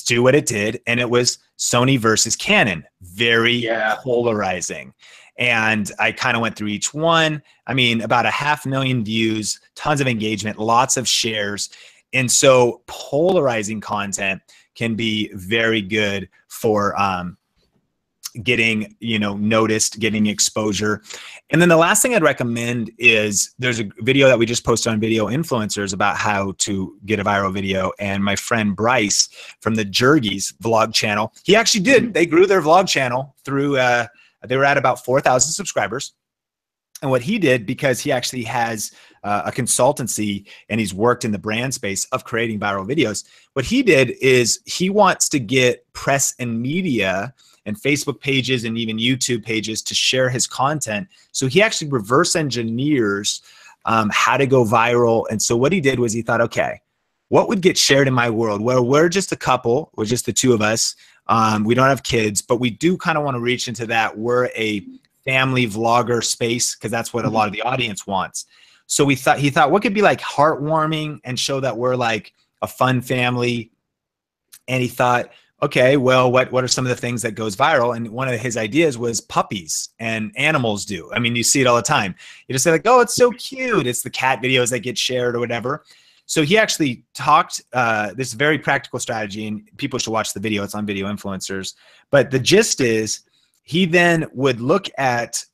do what it did. And it was Sony versus Canon, very polarizing. And I kind of went through each one. I mean, about 500,000 views, tons of engagement, lots of shares. And so polarizing content can be very good for getting, you know, noticed, getting exposure. And then the last thing I'd recommend is there's a video that we just posted on Video Influencers about how to get a viral video. And my friend Bryce from the Jergies vlog channel, he actually did. They grew their vlog channel through they were at about 4,000 subscribers. And what he did, because he actually has a consultancy and he's worked in the brand space of creating viral videos, what he did is he wants to get press and media and Facebook pages and even YouTube pages to share his content. So he actually reverse engineers how to go viral. And so what he did was he thought, okay, what would get shared in my world? Well, we're just a couple, we're just the two of us. We don't have kids, but we do kind of want to reach into that. We're a family vlogger space, because that's what a lot of the audience wants. So he thought what could be like heartwarming and show that we're like a fun family. And he thought, okay, well, what are some of the things that goes viral? And one of his ideas was puppies and animals do. I mean, you see it all the time. You just say like, oh, it's so cute. It's the cat videos that get shared or whatever. So he actually talked this very practical strategy, and people should watch the video. It's on Video Influencers. But the gist is he then would look at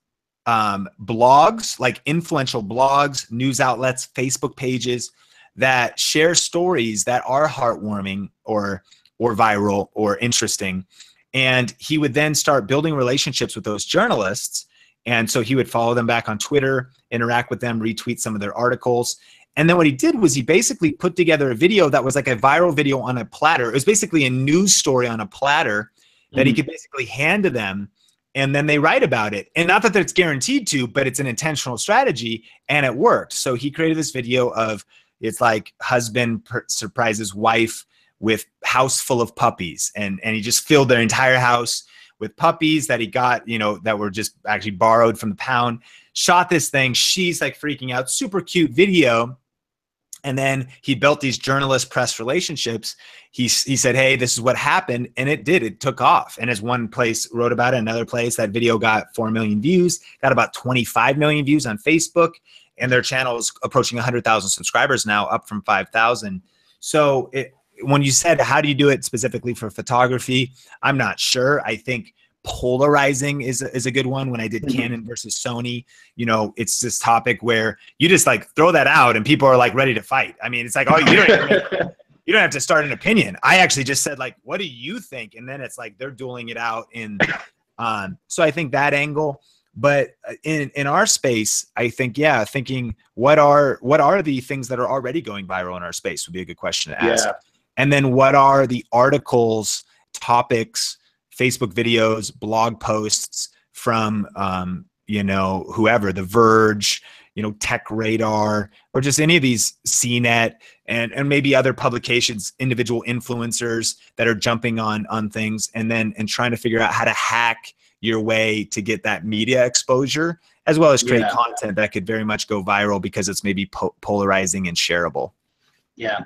blogs, like influential blogs, news outlets, Facebook pages that share stories that are heartwarming or viral or interesting. And he would then start building relationships with those journalists. And so he would follow them back on Twitter, interact with them, retweet some of their articles. And then what he did was he basically put together a video that was like a viral video on a platter. It was basically a news story on a platter that he could basically hand to them, and then they write about it. And not that it's guaranteed to, but it's an intentional strategy, and it worked. So he created this video of, it's like husband surprises wife with house full of puppies, and he just filled their entire house with puppies that he got, you know, that were just actually borrowed from the pound. Shot this thing, she's like freaking out, super cute video. And then he built these journalist press relationships. He said, hey, this is what happened. And it did. It took off. And as one place wrote about it, another place, that video got 4 million views, got about 25 million views on Facebook. And their channel is approaching 100,000 subscribers now, up from 5,000. So when you said, how do you do it specifically for photography? I'm not sure. I think polarizing is a good one. When I did Canon versus Sony, you know, it's this topic where you just like throw that out and people are like ready to fight. I mean, it's like, oh, you don't have to start an opinion. I actually just said like, what do you think? And then it's like they're dueling it out in so I think that angle. But in our space, I think, yeah, thinking what are the things that are already going viral in our space would be a good question to ask. And then what are the articles, topics, Facebook videos, blog posts from, you know, whoever, The Verge, you know, Tech Radar, or just any of these CNET and maybe other publications, individual influencers that are jumping on things, and trying to figure out how to hack your way to get that media exposure, as well as create content that could very much go viral because it's maybe polarizing and shareable. Yeah.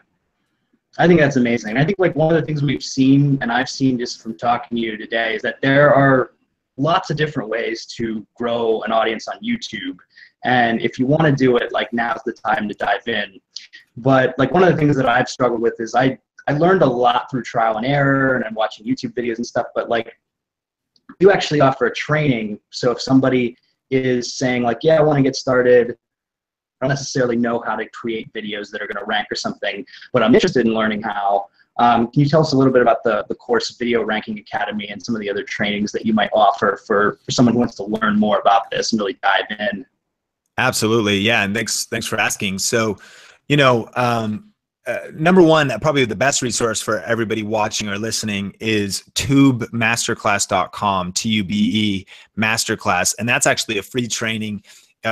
I think that's amazing. I think like one of the things we've seen, and I've seen just from talking to you today, is that there are lots of different ways to grow an audience on YouTube. And if you want to do it, like now's the time to dive in. But like one of the things that I've struggled with is I learned a lot through trial and error, and I'm watching YouTube videos and stuff, but like you actually offer a training. So if somebody is saying like, yeah, I want to get started, I don't necessarily know how to create videos that are going to rank or something, but I'm interested in learning how. Can you tell us a little bit about the course Video Ranking Academy and some of the other trainings that you might offer for someone who wants to learn more about this and really dive in? Absolutely. Yeah. And thanks for asking. So, you know, number one, probably the best resource for everybody watching or listening is tubemasterclass.com, TUBE Masterclass. And that's actually a free training.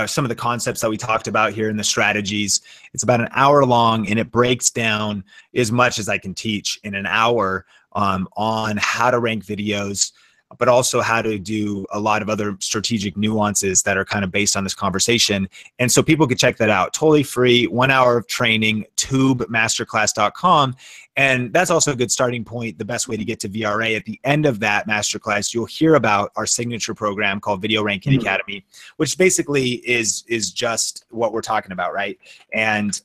Some of the concepts that we talked about here and the strategies, it's about an hour long, and it breaks down as much as I can teach in an hour on how to rank videos, but also how to do a lot of other strategic nuances that are kind of based on this conversation. And so people could check that out. Totally free, 1 hour of training, tubemasterclass.com. And that's also a good starting point, the best way to get to VRA. At the end of that masterclass, you'll hear about our signature program called Video Ranking Academy, which basically is just what we're talking about, right? And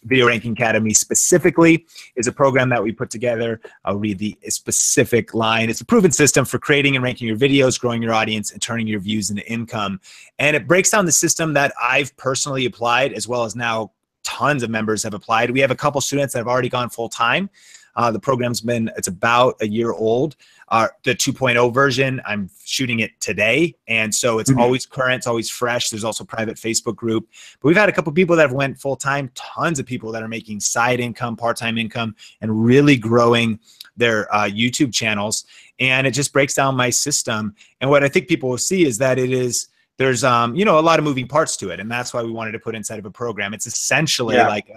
Video Ranking Academy specifically is a program that we put together. I'll read the specific line. It's a proven system for creating and ranking your videos, growing your audience, and turning your views into income. And it breaks down the system that I've personally applied, as well as now tons of members have applied. We have a couple students that have already gone full time. The program's it's about a year old. The 2.0 version, I'm shooting it today. And so it's always current, it's always fresh. There's also a private Facebook group. But we've had a couple people that have went full time, tons of people that are making side income, part-time income, and really growing their YouTube channels. And it just breaks down my system. And what I think people will see is that there's you know, a lot of moving parts to it, and that's why we wanted to put inside of a program. It's essentially like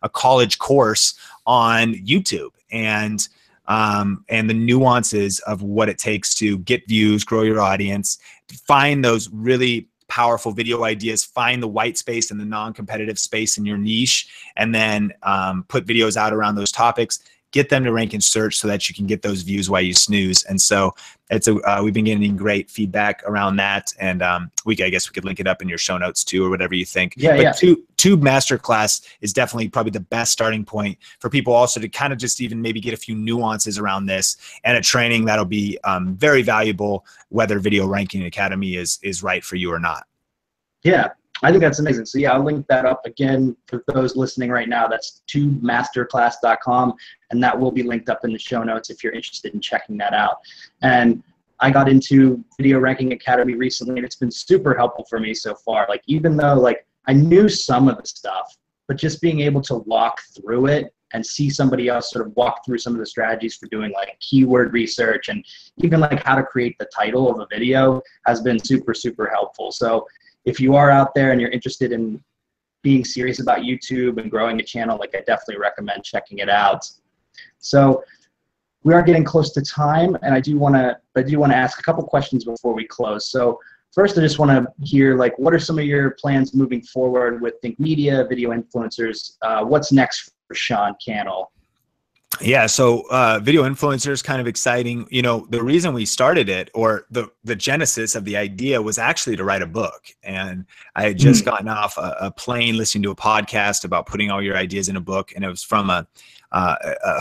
a college course on YouTube, and the nuances of what it takes to get views, grow your audience, find those really powerful video ideas, find the white space and the non-competitive space in your niche, and then put videos out around those topics. Get them to rank in search so that you can get those views while you snooze. And so we've been getting great feedback around that. And I guess we could link it up in your show notes too, or whatever you think. But Tube Masterclass is definitely probably the best starting point for people also to kind of just even maybe get a few nuances around this, and a training that'll be very valuable, whether Video Ranking Academy is right for you or not. Yeah. I think that's amazing. So yeah, I'll link that up again for those listening right now. That's tubemasterclass.com, and that will be linked up in the show notes if you're interested in checking that out. And I got into Video Ranking Academy recently, and it's been super helpful for me so far. Like, even though like I knew some of the stuff, but just being able to walk through it and see somebody else sort of walk through some of the strategies for doing like keyword research and even like how to create the title of a video has been super, super helpful. So if you are out there and you're interested in being serious about YouTube and growing a channel, like, I definitely recommend checking it out. So we are getting close to time, and I do want to ask a couple questions before we close. So first, I just want to hear, like, what are some of your plans moving forward with ThinkMedia, video influencers? What's next for Sean Cannell? Yeah, so video influencers, kind of exciting. You know, the reason we started it, or the genesis of the idea, was actually to write a book. And I had just gotten off a plane listening to a podcast about putting all your ideas in a book, and it was from a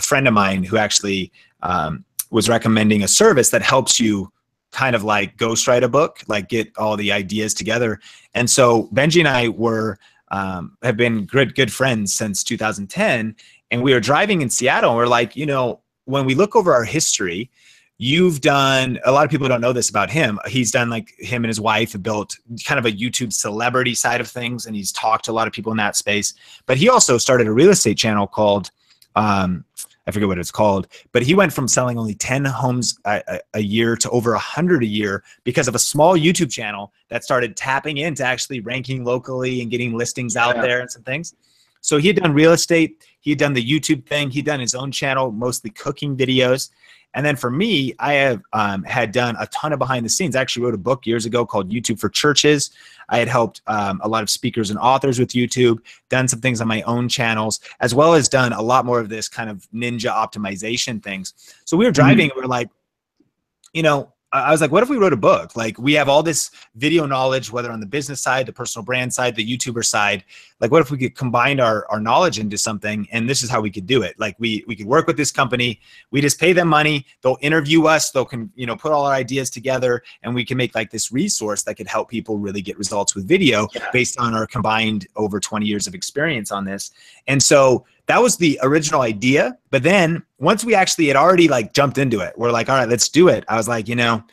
friend of mine who actually was recommending a service that helps you kind of like ghostwrite a book, like get all the ideas together. And so Benji and I have been good friends since 2010. And we were driving in Seattle, and we're like, you know, when we look over our history, you've done, a lot of people don't know this about him. He's done, like, him and his wife have built kind of a YouTube celebrity side of things, and he's talked to a lot of people in that space. But he also started a real estate channel called, I I forget what it's called, but he went from selling only 10 homes a year to over 100 a year because of a small YouTube channel that started tapping into actually ranking locally and getting listings out there and some things. So he had done real estate, he had done the YouTube thing, he'd done his own channel, mostly cooking videos. And then for me, I have had done a ton of behind the scenes. I actually wrote a book years ago called YouTube for Churches. I had helped a lot of speakers and authors with YouTube, done some things on my own channels, as well as done a lot more of this kind of ninja optimization things. So we were driving, we were like, you know, I was like, what if we wrote a book? Like, we have all this video knowledge, whether on the business side, the personal brand side, the YouTuber side. Like, what if we could combine our knowledge into something? And this is how we could do it. Like, we could work with this company. We just pay them money. They'll interview us. They'll put all our ideas together, and we can make like this resource that could help people really get results with video based on our combined over 20 years of experience on this. And so that was the original idea. But then once we actually had already like jumped into it, we're like, all right, let's do it. I was like, you know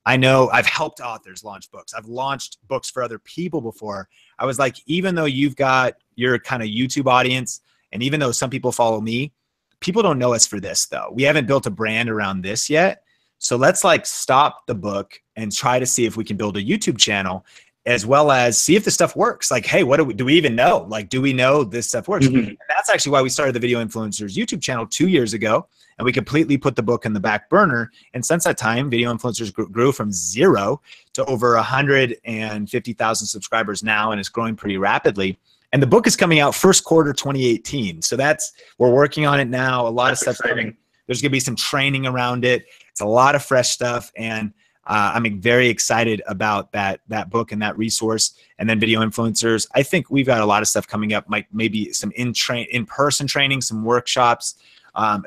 I've helped authors launch books. I've launched books for other people before. I was like, even though you've got your kind of YouTube audience, and even though some people follow me, people don't know us for this though. We haven't built a brand around this yet. So let's like stop the book and try to see if we can build a YouTube channel, as well as see if the stuff works. Like, hey, do we even know? Like, do we know this stuff works? And that's actually why we started the Video Influencers YouTube channel 2 years ago. And we completely put the book in the back burner. And since that time, Video Influencers grew from 0 to over 150,000 subscribers now, and it's growing pretty rapidly. And the book is coming out first quarter 2018. So we're working on it now. A lot of stuff coming. There's gonna be some training around it. It's a lot of fresh stuff. And I'm very excited about that book and that resource. And then Video Influencers, I think we've got a lot of stuff coming up, like maybe some in-person training, some workshops,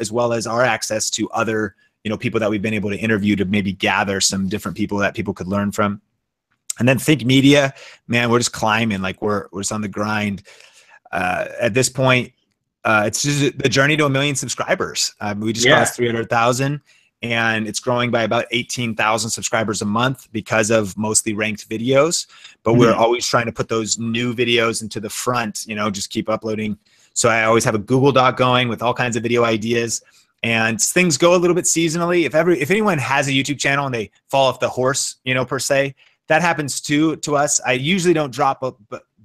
as well as our access to other people that we've been able to interview to maybe gather some different people that people could learn from. And then ThinkMedia, man, we're just climbing, like we're just on the grind. At this point, it's just the journey to 1 million subscribers. We just crossed 300,000. And it's growing by about 18,000 subscribers a month because of mostly ranked videos. But we're always trying to put those new videos into the front, just keep uploading. So I always have a Google Doc going with all kinds of video ideas. And things go a little bit seasonally. If anyone has a YouTube channel and they fall off the horse, per se, that happens to us. I usually don't drop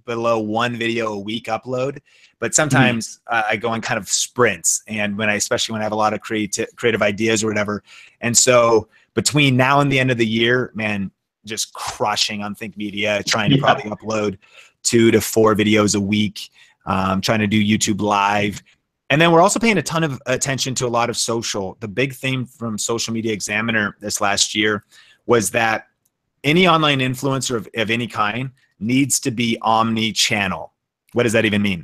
below 1 video a week upload, but sometimes I go on kind of sprints, and especially when I have a lot of creative ideas or whatever. And so between now and the end of the year, man, just crushing on ThinkMedia, trying to probably upload 2 to 4 videos a week, trying to do YouTube Live. And then we're also paying a ton of attention to a lot of social. The big theme from Social Media Examiner this last year was that any online influencer of any kind needs to be omni-channel. What does that even mean?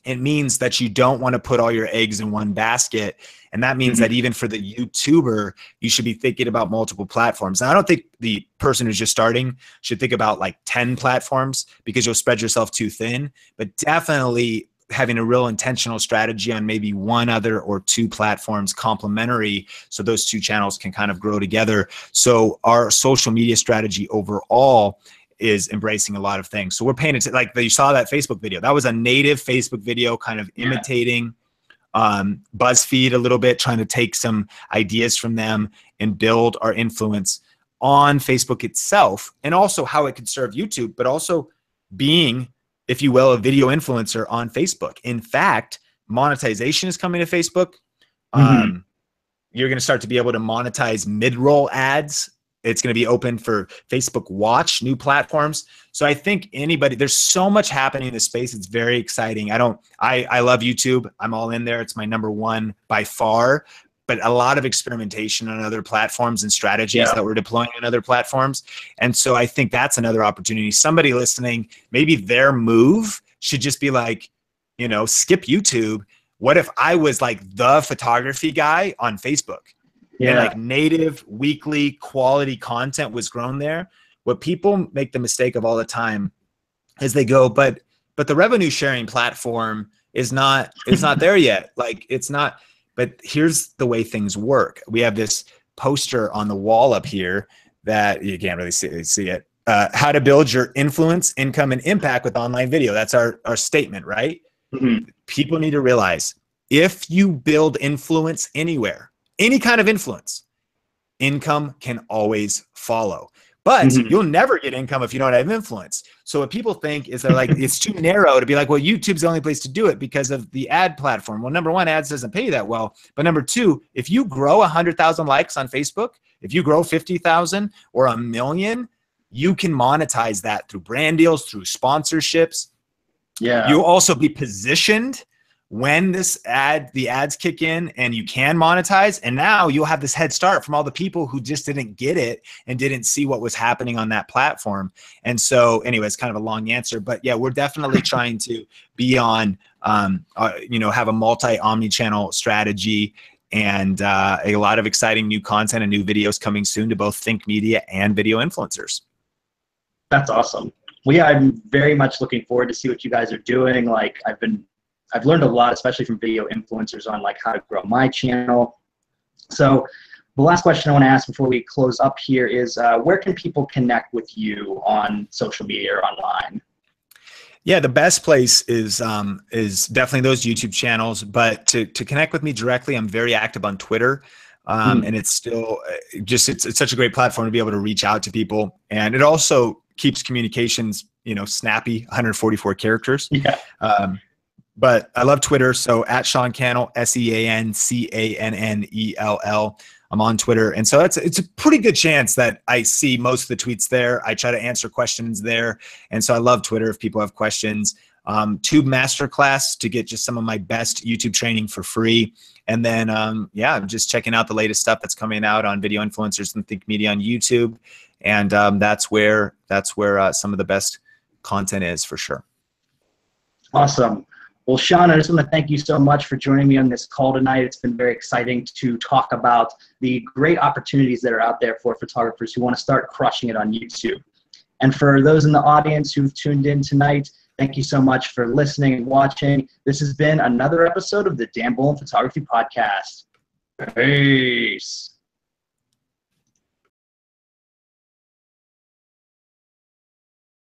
It means that you don't want to put all your eggs in one basket. And that means that even for the YouTuber, you should be thinking about multiple platforms. And I don't think the person who's just starting should think about like 10 platforms, because you'll spread yourself too thin, but definitely having a real intentional strategy on maybe 1 other or 2 platforms complementary, so those 2 channels can kind of grow together. So our social media strategy overall is embracing a lot of things. So we're paying attention, like you saw that Facebook video. That was a native Facebook video, kind of imitating BuzzFeed a little bit, trying to take some ideas from them and build our influence on Facebook itself, and also how it could serve YouTube, but also being, if you will, a video influencer on Facebook. In fact, monetization is coming to Facebook. You're going to start to be able to monetize mid-roll ads. It's going to be open for Facebook Watch, new platforms. So I think there's so much happening in this space. It's very exciting. I love YouTube. I'm all in there. It's my #1 by far, but a lot of experimentation on other platforms and strategies that we're deploying on other platforms. And so I think that's another opportunity. Somebody listening, maybe their move should just be like, skip YouTube. What if I was like the photography guy on Facebook? And like native weekly quality content was grown there. What people make the mistake of all the time is they go, but the revenue sharing platform is not there yet. Like it's not, but here's the way things work. We have this poster on the wall up here that you can't really see it. How to build your influence, income, and impact with online video. That's our statement, right? People need to realize if you build influence anywhere, any kind of influence, income can always follow. But you'll never get income if you don't have influence. So what people think is they're like, it's too narrow to be like, well, YouTube's the only place to do it because of the ad platform. Well, number one, ads doesn't pay that well. But number two, if you grow 100,000 likes on Facebook, if you grow 50,000 or 1 million, you can monetize that through brand deals, through sponsorships. Yeah. You'll also be positioned when the ads kick in and you can monetize. And now you'll have this head start from all the people who just didn't get it and didn't see what was happening on that platform. And so anyway, it's kind of a long answer, but yeah, we're definitely trying to be on, have a omni-channel strategy and a lot of exciting new content and new videos coming soon to both ThinkMedia and video influencers. That's awesome. Well, yeah, I'm very much looking forward to see what you guys are doing. Like I've learned a lot, especially from video influencers, on like how to grow my channel. So the last question I want to ask before we close up here is where can people connect with you on social media or online? Yeah, the best place is definitely those YouTube channels, but to connect with me directly, I'm very active on Twitter. And it's still it's such a great platform to be able to reach out to people. And it also keeps communications, snappy, 144 characters. Yeah. But I love Twitter. So at Sean Cannell, SeanCannell. I'm on Twitter. And so it's a pretty good chance that I see most of the tweets there. I try to answer questions there. And so I love Twitter if people have questions. Tube Masterclass to get just some of my best YouTube training for free. And then, I'm just checking out the latest stuff that's coming out on video influencers and ThinkMedia on YouTube. And that's where some of the best content is for sure. Awesome. Well, Sean, I just want to thank you so much for joining me on this call tonight. It's been very exciting to talk about the great opportunities that are out there for photographers who want to start crushing it on YouTube. And for those in the audience who've tuned in tonight, thank you so much for listening and watching. This has been another episode of the Dan Bullman Photography Podcast. Peace.